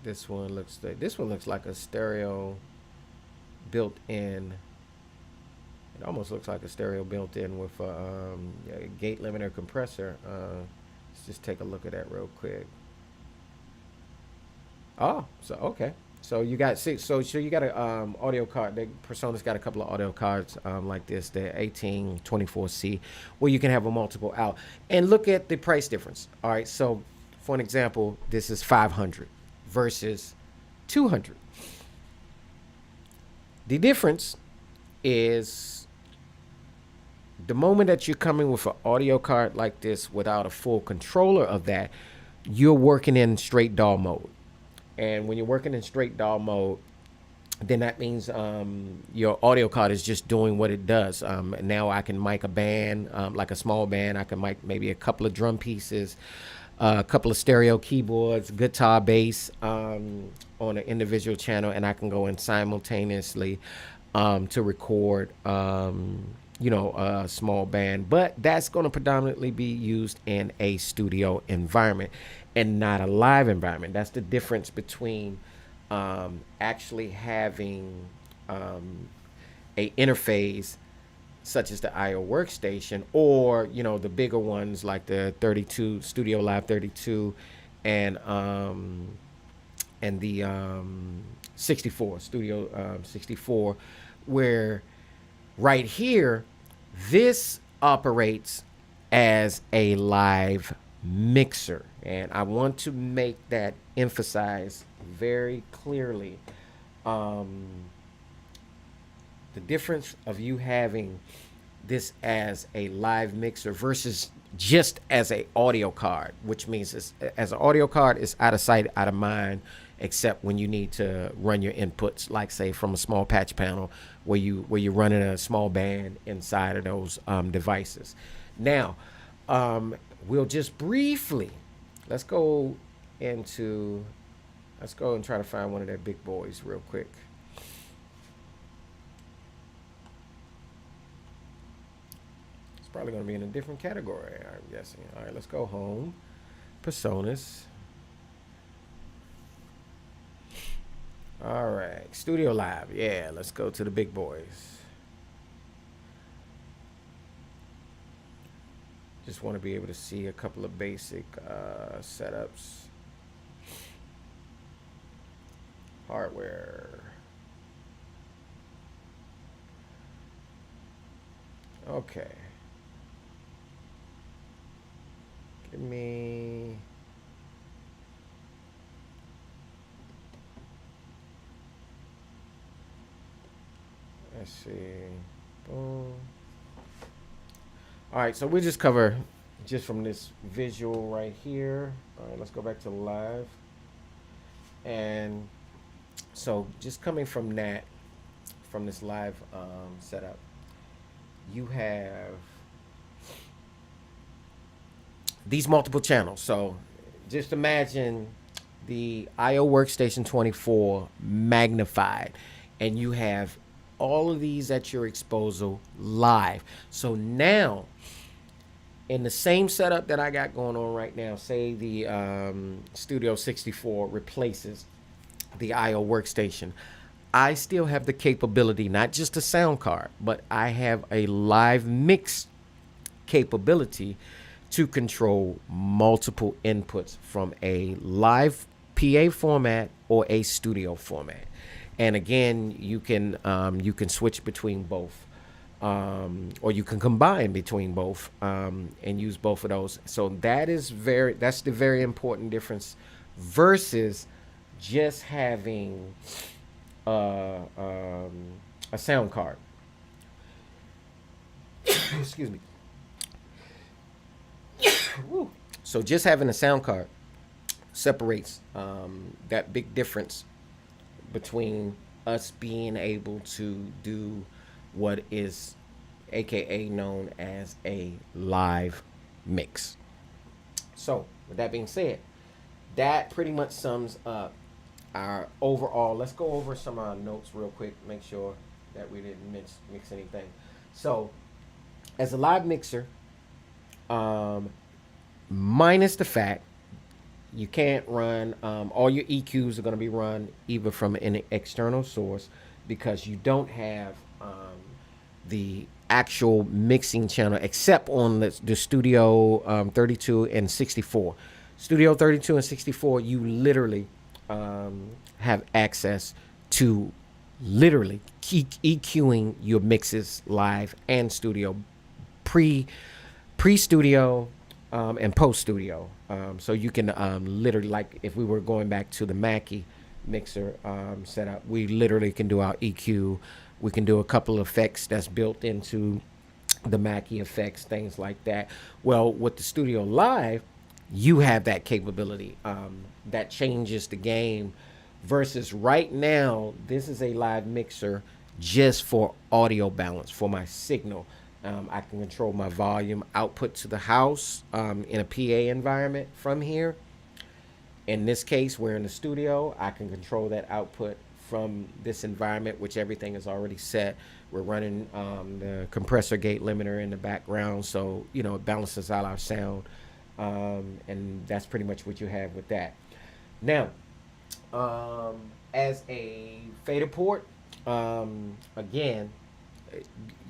This one looks like a stereo built in. It almost looks like a stereo built in with a gate limiter compressor. Let's just take a look at that real quick. Oh, so okay. So you got so you got a audio card. Presonus got a couple of audio cards like this, the 1824C, where you can have a multiple out. And look at the price difference. All right, so for an example, this is $500 versus $200. The difference is the moment that you're coming with an audio card like this without a full controller of that, you're working in straight DAW mode. And when you're working in straight DAW mode, then that means your audio card is just doing what it does. Now I can mic a band, like a small band. I can mic maybe a couple of drum pieces, a couple of stereo keyboards, guitar, bass on an individual channel, and I can go in simultaneously to record, a small band. But that's going to predominantly be used in a studio environment and not a live environment. That's the difference between actually having a interface such as the IO workstation, or the bigger ones like the 32 Studio Live 32 and the 64 Studio 64, where right here this operates as a live mixer, and I want to make that emphasize very clearly. The difference of you having this as a live mixer versus just as a audio card, which means as an audio card, it's out of sight, out of mind, except when you need to run your inputs, like say from a small patch panel where you're running a small band inside of those devices. Now, we'll just briefly let's go and try to find one of their big boys real quick. Probably going to be in a different category, I'm guessing. All right, let's go home. Presonus. All right, Studio Live. Yeah, let's go to the big boys. Just want to be able to see a couple of basic setups. Hardware. Okay. Give me let's see. Boom. All right, so we just cover just from this visual right here. All right, let's go back to live. And so just coming from that, from this live setup, you have these multiple channels. So just imagine the IO Workstation 24 magnified, and you have all of these at your disposal live. So now, in the same setup that I got going on right now, say the Studio 64 replaces the IO Workstation, I still have the capability, not just a sound card, but I have a live mix capability to control multiple inputs from a live PA format or a studio format. And again, you can switch between both, or you can combine between both and use both of those. So that's the very important difference versus just having a sound card. Excuse me. So just having a sound card separates that big difference between us being able to do what is AKA known as a live mix. So with that being said, that pretty much sums up our overall. Let's go over some of our notes real quick, make sure that we didn't mix anything. So as a live mixer, minus the fact you can't run all your EQs are going to be run either from an external source, because you don't have the actual mixing channel except on the Studio 32 and 64. Studio 32 and 64, you literally have access to literally EQing your mixes live and studio, pre-studio and post-studio. So you can literally, like if we were going back to the Mackie mixer setup, we literally can do our EQ. We can do a couple of effects that's built into the Mackie effects, things like that. Well, with the Studio Live, you have that capability. That changes the game versus right now, this is a live mixer just for audio balance, for my signal. I can control my volume output to the house in a PA environment from here. In this case, we're in the studio. I can control that output from this environment, which everything is already set. We're running the compressor gate limiter in the background, so you know it balances out our sound, and that's pretty much what you have with that. Now, as a fader port, again,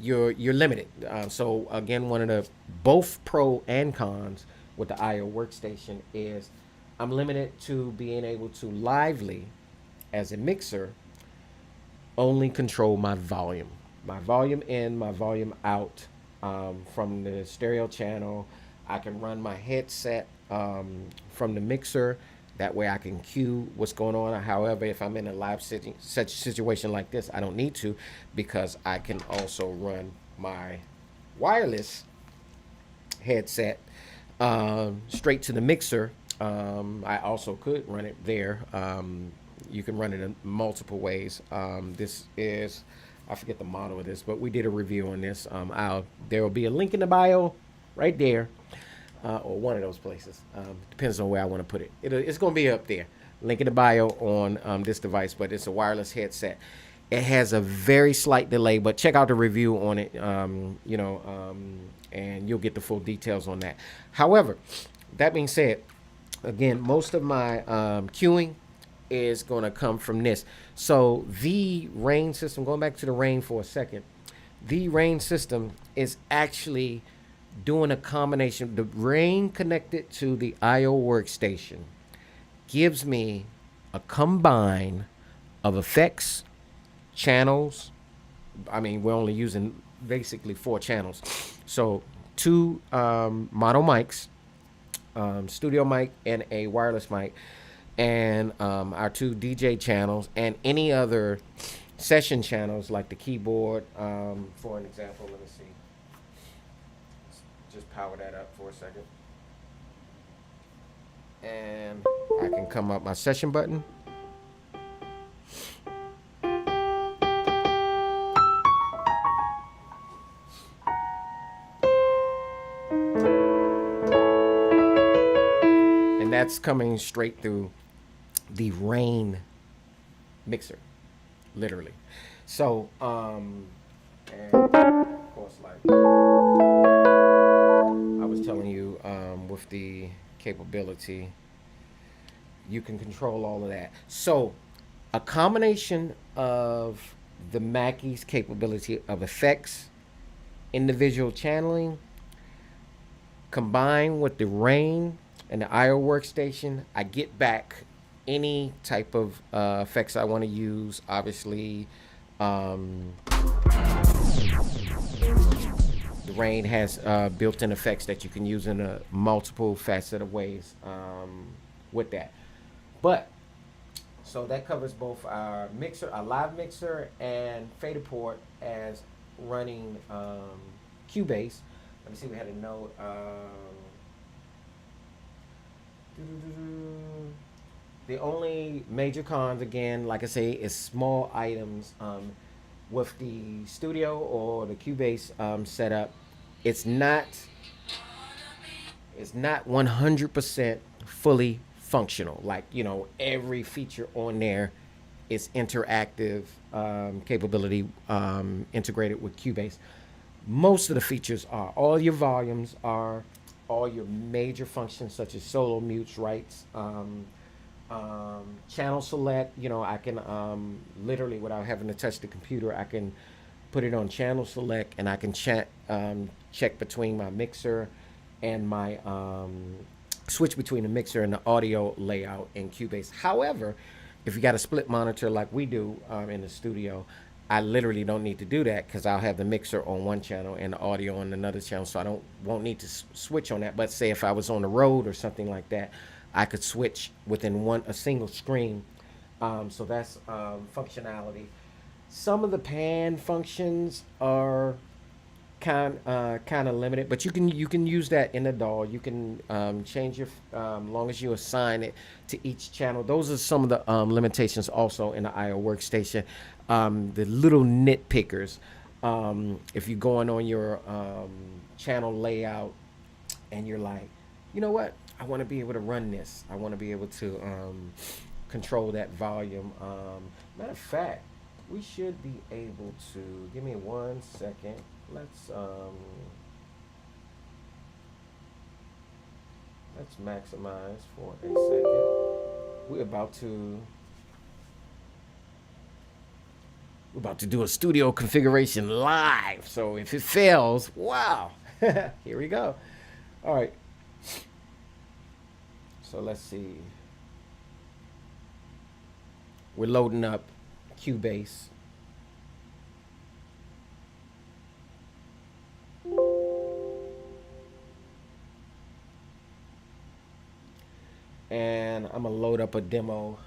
you're limited. So again, one of the both pro and cons with the IO workstation is I'm limited to being able to lively, as a mixer, only control my volume in, my volume out, from the stereo channel. I can run my headset from the mixer. That way I can cue what's going on. However, if I'm in a live such situation like this, I don't need to, because I can also run my wireless headset straight to the mixer. I also could run it there. You can run it in multiple ways. This is, I forget the model of this, but we did a review on this. There will be a link in the bio right there, or one of those places. Depends on where I want to put it. It's going to be up there. Link in the bio on this device, but it's a wireless headset. It has a very slight delay, but check out the review on it, and you'll get the full details on that. However, that being said, again, most of my queuing is going to come from this. So the Rane system, going back to the Rane for a second, the Rane system is actually doing a combination. The Rane connected to the IO workstation gives me a combine of effects, channels. I mean, we're only using basically 4 channels. So 2 mono mics, studio mic and a wireless mic, and our 2 DJ channels, and any other session channels like the keyboard. For an example, let me see. Let's just power that up for a second. And I can come up my session button. And that's coming straight through the Rane mixer, literally. So, and of course, like I was telling you, with the capability, you can control all of that. So, a combination of the Mackie's capability of effects, individual channeling, combined with the Rane and the IO workstation, I get back any type of effects I want to use. Obviously, the Rane has built-in effects that you can use in a multiple faceted ways with that. But so that covers both our mixer, our live mixer, and fader port as running Cubase. Let me see. We had a note. The only major cons, again, like I say, is small items. With the studio or the Cubase setup, it's not 100% fully functional. Like, you know, every feature on there is interactive capability integrated with Cubase. Most of the features are. All your volumes are. All your major functions such as solo, mutes, writes, channel select. You know, I can literally, without having to touch the computer, I can put it on channel select, and I can check between my mixer and my switch between the mixer and the audio layout in Cubase. However, if you got a split monitor like we do in the studio, I literally don't need to do that, because I'll have the mixer on one channel and the audio on another channel, so I won't need to switch on that. But say if I was on the road or something like that, I could switch within a single screen. So that's functionality. Some of the pan functions are kind of limited, but you can use that in the DAW. You can change your long as you assign it to each channel. Those are some of the limitations also in the IO workstation. The little nitpickers. If you're going on your channel layout and you're like, you know what? I want to be able to run this. I want to be able to control that volume. Matter of fact, we should be able to. Give me 1 second. Let's maximize for a second. We're about to do a studio configuration live. So if it fails, wow. Here we go. All right. So let's see. We're loading up Cubase. And I'm gonna load up a demo.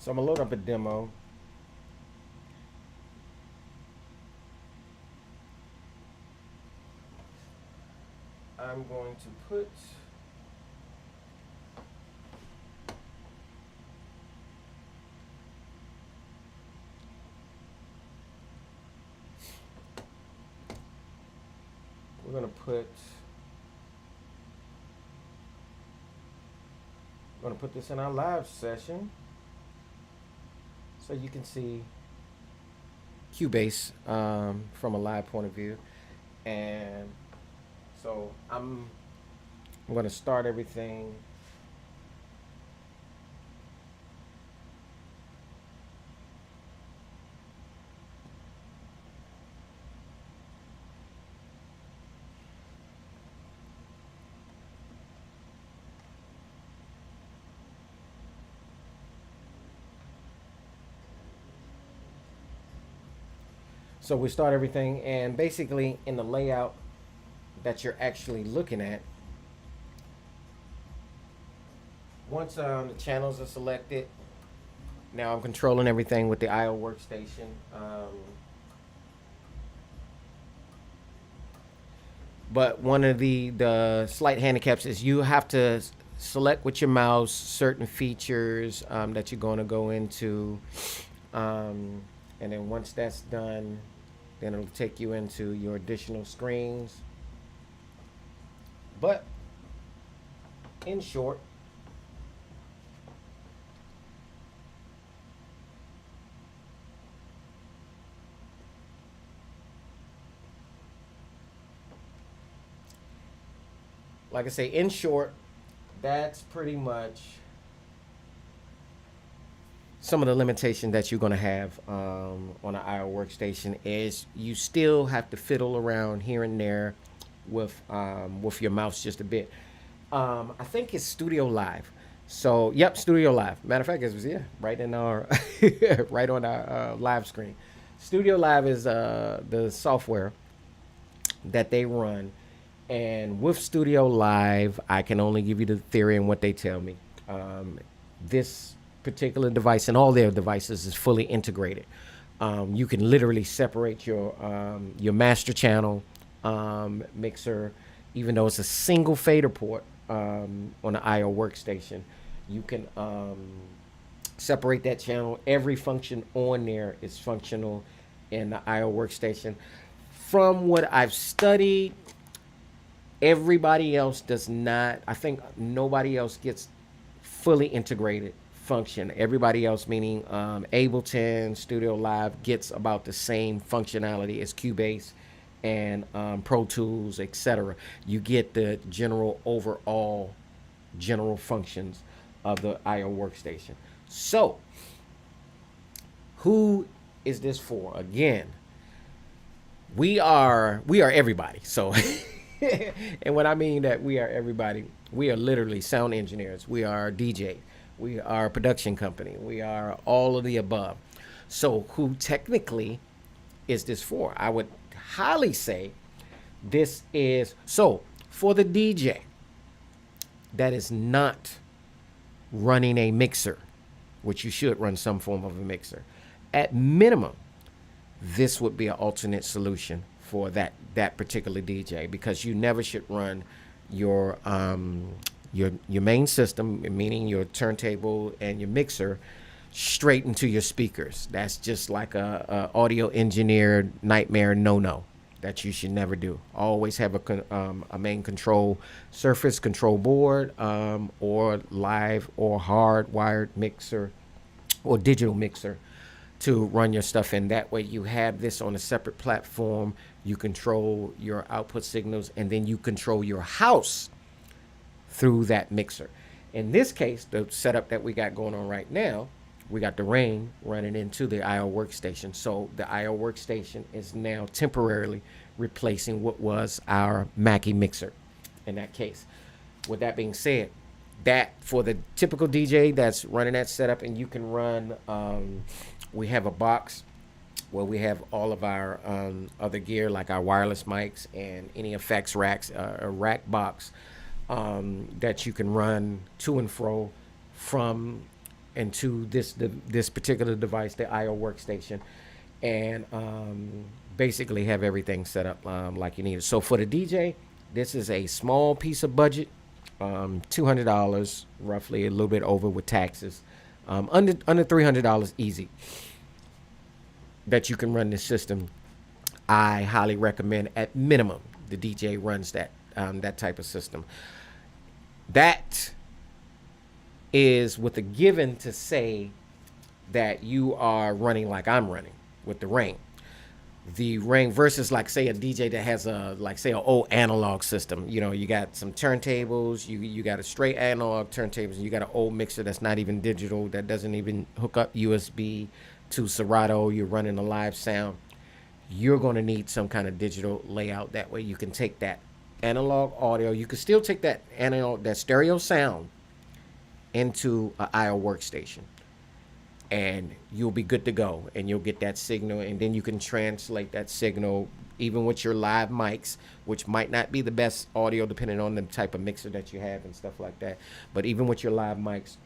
So I'm gonna load up a demo. I'm going to put we're gonna put this in our live session so you can see Cubase from a live point of view. And so I'm going to start everything. So we start everything, and basically in the layout that you're actually looking at, once the channels are selected, now I'm controlling everything with the IO workstation. But one of the slight handicaps is you have to select with your mouse certain features that you're going to go into. And then once that's done, then it'll take you into your additional screens. But in short, like I say, in short, that's pretty much some of the limitation that you're going to have on an IO workstation. Is you still have to fiddle around here and there with your mouse just a bit. I think it's Studio Live. So yep, Studio Live. Matter of fact, it was right in our right on our live screen. Studio Live is the software that they run, and with Studio Live, I can only give you the theory and what they tell me. This particular device and all their devices is fully integrated. You can literally separate your master channel mixer, even though it's a single fader port on the IO workstation. You can separate that channel. Every function on there is functional in the IO workstation. From what I've studied, everybody else does not. I think nobody else gets fully integrated function. Everybody else, meaning Ableton, Studio Live, gets about the same functionality as Cubase and Pro Tools, etc. You get the general overall general functions. of the IO workstation. So, who is this for? Again, we are everybody. So, and when I mean that we are everybody, we are literally sound engineers. We are DJ. We are a production company. We are all of the above. So, who technically is this for? I would highly say this is so for the DJ that is not running a mixer, which you should run some form of a mixer. At minimum, this would be an alternate solution for that particular DJ, because you never should run your main system, meaning your turntable and your mixer, straight into your speakers. That's just like a audio engineer nightmare no that you should never do. Always have a main control surface control board, or live or hardwired mixer or digital mixer to run your stuff in. That way you have this on a separate platform. You control your output signals, and then you control your house through that mixer. In this case, the setup that we got going on right now, we got the Rane running into the IO workstation. So the IO workstation is now temporarily replacing what was our Mackie mixer in that case. With that being said, that for the typical DJ that's running that setup, and you can run, we have a box where we have all of our other gear, like our wireless mics and any effects racks, a rack box that you can run to and fro from and to this particular device, the IO workstation, and basically have everything set up like you need it. So for the DJ, this is a small piece of budget, $200 roughly, a little bit over with taxes, under $300 easy, that you can run this system. I highly recommend at minimum the DJ runs that type of system. That is with a given to say that you are running like I'm running with the Rane. The Rane versus, like, say, a DJ that has a, like, say, an old analog system. You know, you got some turntables, you got a straight analog turntables, and you got an old mixer that's not even digital, that doesn't even hook up USB to Serato. You're running a live sound. You're going to need some kind of digital layout. That way you can take that analog audio. You can still take that analog, that stereo sound, into an IO workstation, and you'll be good to go, and you'll get that signal, and then you can translate that signal even with your live mics, which might not be the best audio depending on the type of mixer that you have and stuff like that. But even with your live mics,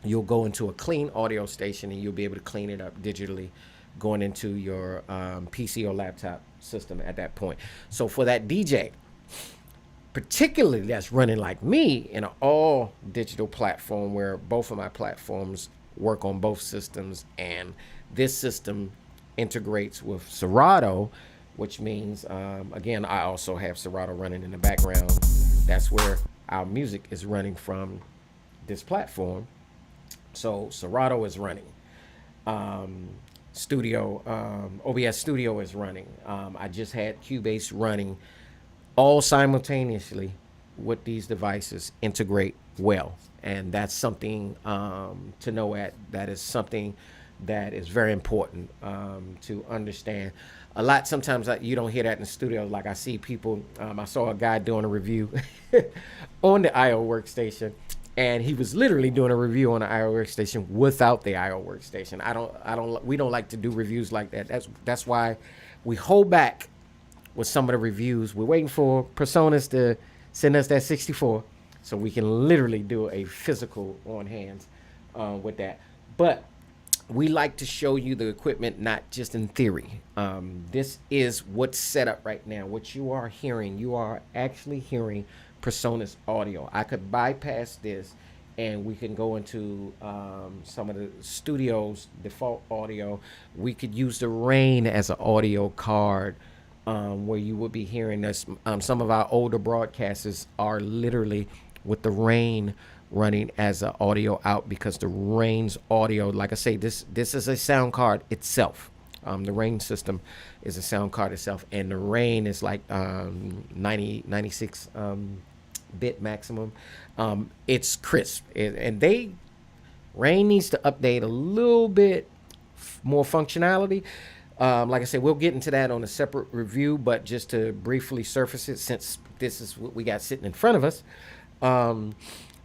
you'll go into a clean audio station, and you'll be able to clean it up digitally going into your PC or laptop system at that point. So for that DJ, particularly that's running like me in an all digital platform, where both of my platforms work on both systems, and this system integrates with Serato, which means, again, I also have Serato running in the background. That's where our music is running from, this platform. So Serato is running. OBS Studio is running. I just had Cubase running, all simultaneously with these devices integrate well. And that's something to know. That is something that is very important to understand. A lot, sometimes you don't hear that in the studio. Like I see people, I saw a guy doing a review on the IO workstation, and he was literally doing a review on the IO workstation without the IO workstation. We don't like to do reviews like that. That's why we hold back with some of the reviews. We're waiting for Presonus to send us that 64 so we can literally do a physical on hands with that. But we like to show you the equipment, not just in theory. This is what's set up right now. What you are hearing, you are actually hearing Presonus audio. I could bypass this, and we can go into some of the studio's default audio. We could use the Rane as an audio card, where you would be hearing this. Some of our older broadcasters are literally with the Rane running as an audio out, because the Rane's audio, like I say, this is a sound card itself. The Rane system is a sound card itself, and the Rane is like 96 bit maximum. It's crisp, and Rane needs to update a little bit more functionality. Like I said, we'll get into that on a separate review, but just to briefly surface it, since this is what we got sitting in front of us,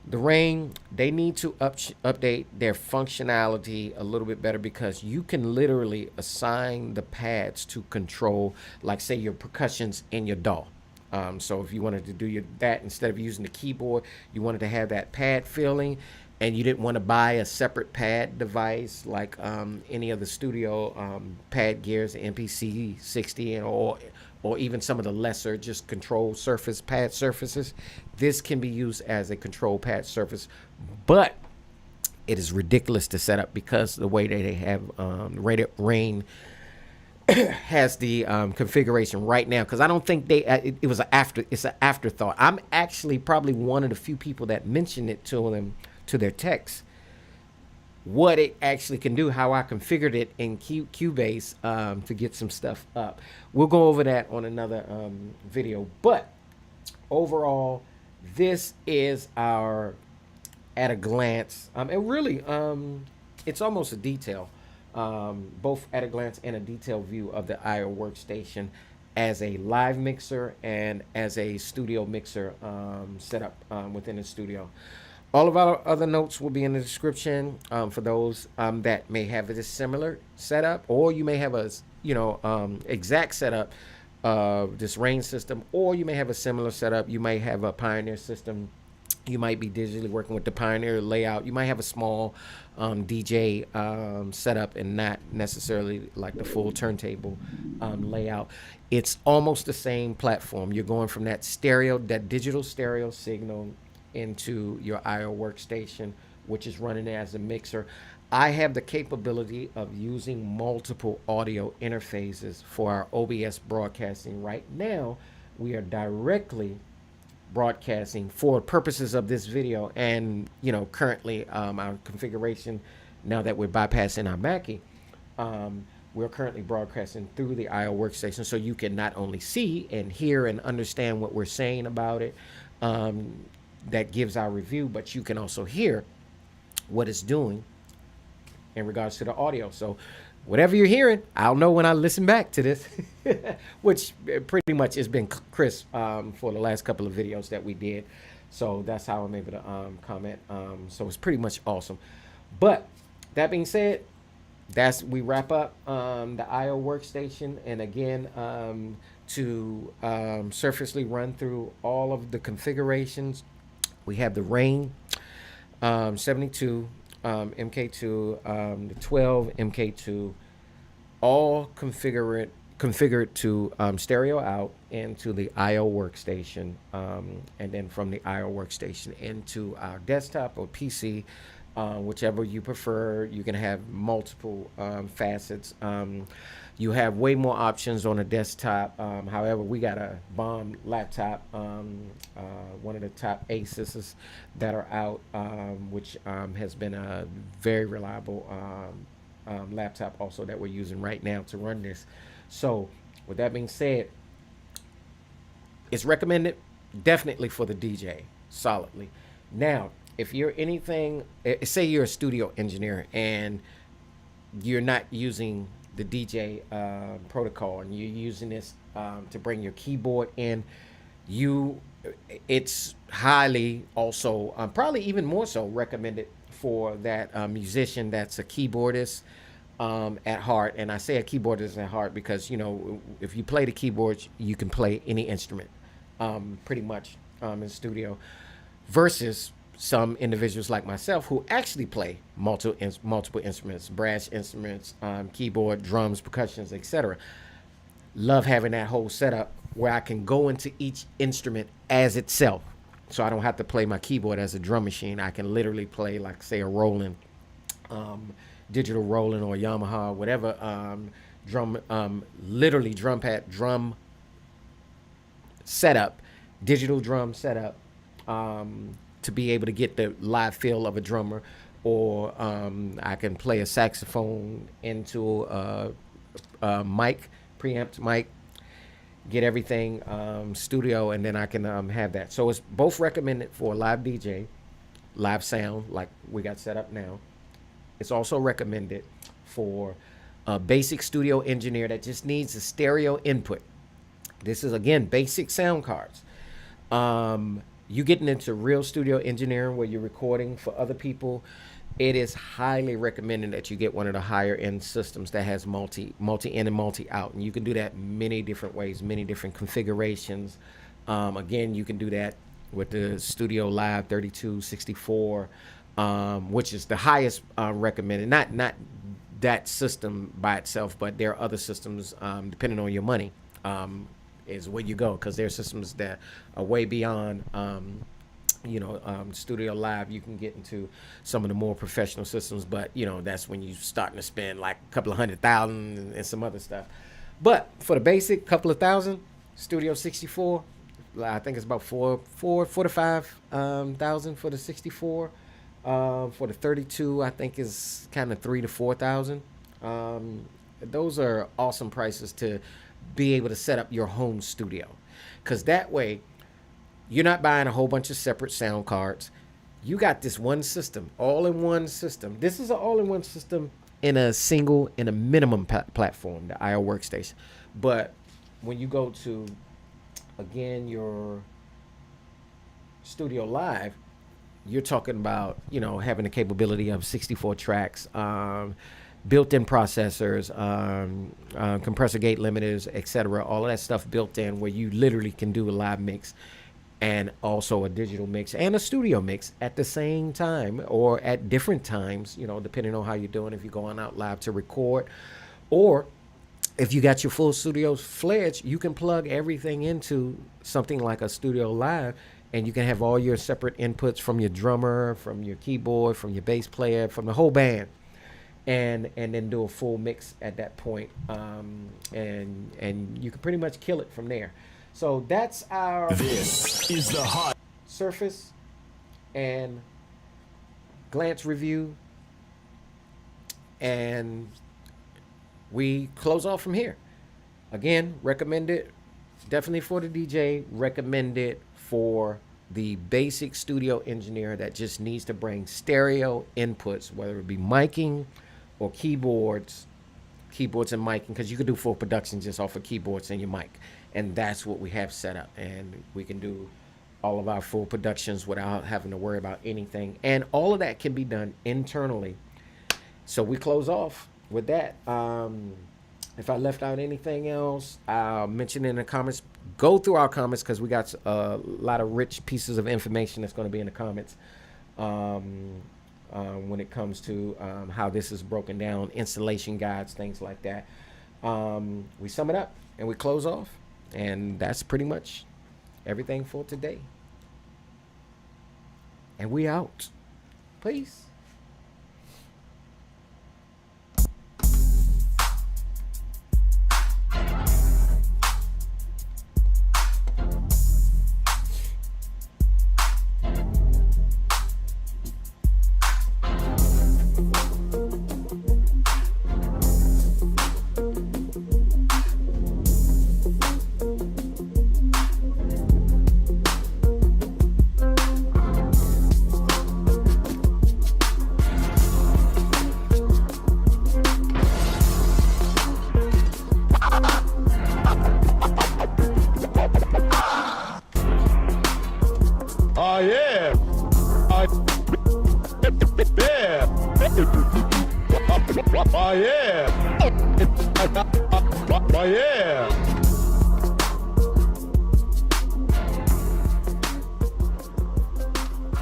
the Rane, they need to update their functionality a little bit better, because you can literally assign the pads to control, like say your percussions in your DAW. So if you wanted to do that instead of using the keyboard, you wanted to have that pad feeling, and you didn't want to buy a separate pad device like any of the studio pad gears, the MPC 60, or even some of the lesser just control surface pad surfaces. This can be used as a control pad surface, but it is ridiculous to set up because the way that they have Rane has the configuration right now, because I don't think it was it's an afterthought. I'm actually probably one of the few people that mentioned it to them, to their techs, what it actually can do, how I configured it in Cubase to get some stuff up. We'll go over that on another video, but overall, this is our at a glance, and really it's almost a detail, both at a glance and a detailed view of the IO workstation as a live mixer and as a studio mixer setup within the studio. All of our other notes will be in the description for those that may have a similar setup, or you may have a exact setup of this Rane system, or you may have a similar setup. You may have a Pioneer system. You might be digitally working with the Pioneer layout. You might have a small DJ setup and not necessarily like the full turntable layout. It's almost the same platform. You're going from that digital stereo signal into your IO workstation, which is running as a mixer. I have the capability of using multiple audio interfaces for our OBS broadcasting. Right now, we are directly broadcasting for purposes of this video, and currently our configuration, now that we're bypassing our Mackie, we're currently broadcasting through the IO workstation, so you can not only see and hear and understand what we're saying about it, that gives our review, but you can also hear what it's doing in regards to the audio. So whatever you're hearing, I'll know when I listen back to this, which pretty much has been crisp for the last couple of videos that we did. So that's how I'm able to comment. So it's pretty much awesome. But that being said, we wrap up the IO workstation. And again, to surfacely run through all of the configurations, we have the Rane 72, MK2, the 12 MK2, all configured to stereo out into the IO workstation, and then from the IO workstation into our desktop or PC, whichever you prefer. You can have multiple facets. You have way more options on a desktop. However, we got a bomb laptop, one of the top Asus that are out, which has been a very reliable laptop also that we're using right now to run this. So with that being said, it's recommended definitely for the DJ, solidly. Now, if you're anything, say you're a studio engineer and you're not using the DJ protocol and you're using this to bring your keyboard in, it's highly also probably even more so recommended for that musician that's a keyboardist at heart. And I say a keyboardist at heart because if you play the keyboards, you can play any instrument pretty much in the studio, versus some individuals like myself who actually play multiple instruments, brass instruments, keyboard, drums, percussions, etc. Love having that whole setup where I can go into each instrument as itself. So I don't have to play my keyboard as a drum machine. I can literally play, like, say, a Roland, digital Roland or Yamaha, whatever literally drum setup, digital drum setup, to be able to get the live feel of a drummer. Or I can play a saxophone into a mic, preamped mic, get everything studio, and then I can have that. So it's both recommended for live DJ, live sound like we got set up now. It's also recommended for a basic studio engineer that just needs a stereo input. This is, again, basic sound cards. You getting into real studio engineering where you're recording for other people, it is highly recommended that you get one of the higher end systems that has multi in and multi out, and you can do that many different ways, many different configurations. Again, you can do that with the Studio Live 3264, which is the highest recommended. Not that system by itself, but there are other systems depending on your money. Is where you go, because there are systems that are way beyond Studio Live. You can get into some of the more professional systems, but that's when you're starting to spend like a couple of $100,000 and some other stuff. But for the basic couple of thousand, Studio 64, I think it's about four to five thousand for the 64. For the 32, I think is kind of 3,000 to 4,000. Those are awesome prices to be able to set up your home studio, because that way you're not buying a whole bunch of separate sound cards. You got this one system, all-in-one system. This is an all-in-one system in a minimum platform, the ioStation. But when you go to, again, your Studio Live, you're talking about, having the capability of 64 tracks, built-in processors, compressor gate limiters, etc. All of that stuff built in, where you literally can do a live mix and also a digital mix and a studio mix at the same time, or at different times, depending on how you're doing. If you're going out live to record, or if you got your full studio fledged, you can plug everything into something like a Studio Live, and you can have all your separate inputs from your drummer, from your keyboard, from your bass player, from the whole band. And then do a full mix at that point, and you can pretty much kill it from there. So that's our This is the hot surface and glance review, and we close off from here. Again, recommended definitely for the DJ, recommended for the basic studio engineer that just needs to bring stereo inputs, whether it be miking or keyboards and miking, because you can do full production just off of keyboards and your mic, and that's what we have set up, and we can do all of our full productions without having to worry about anything, and all of that can be done internally. So we close off with that. If I left out anything else, I'll mention it in the comments. Go through our comments, because we got a lot of rich pieces of information that's going to be in the comments. When it comes to how this is broken down, installation guides, things like that. We sum it up and we close off, and that's pretty much everything for today. And we out. Peace. Yeah. Yeah. Oh, yeah.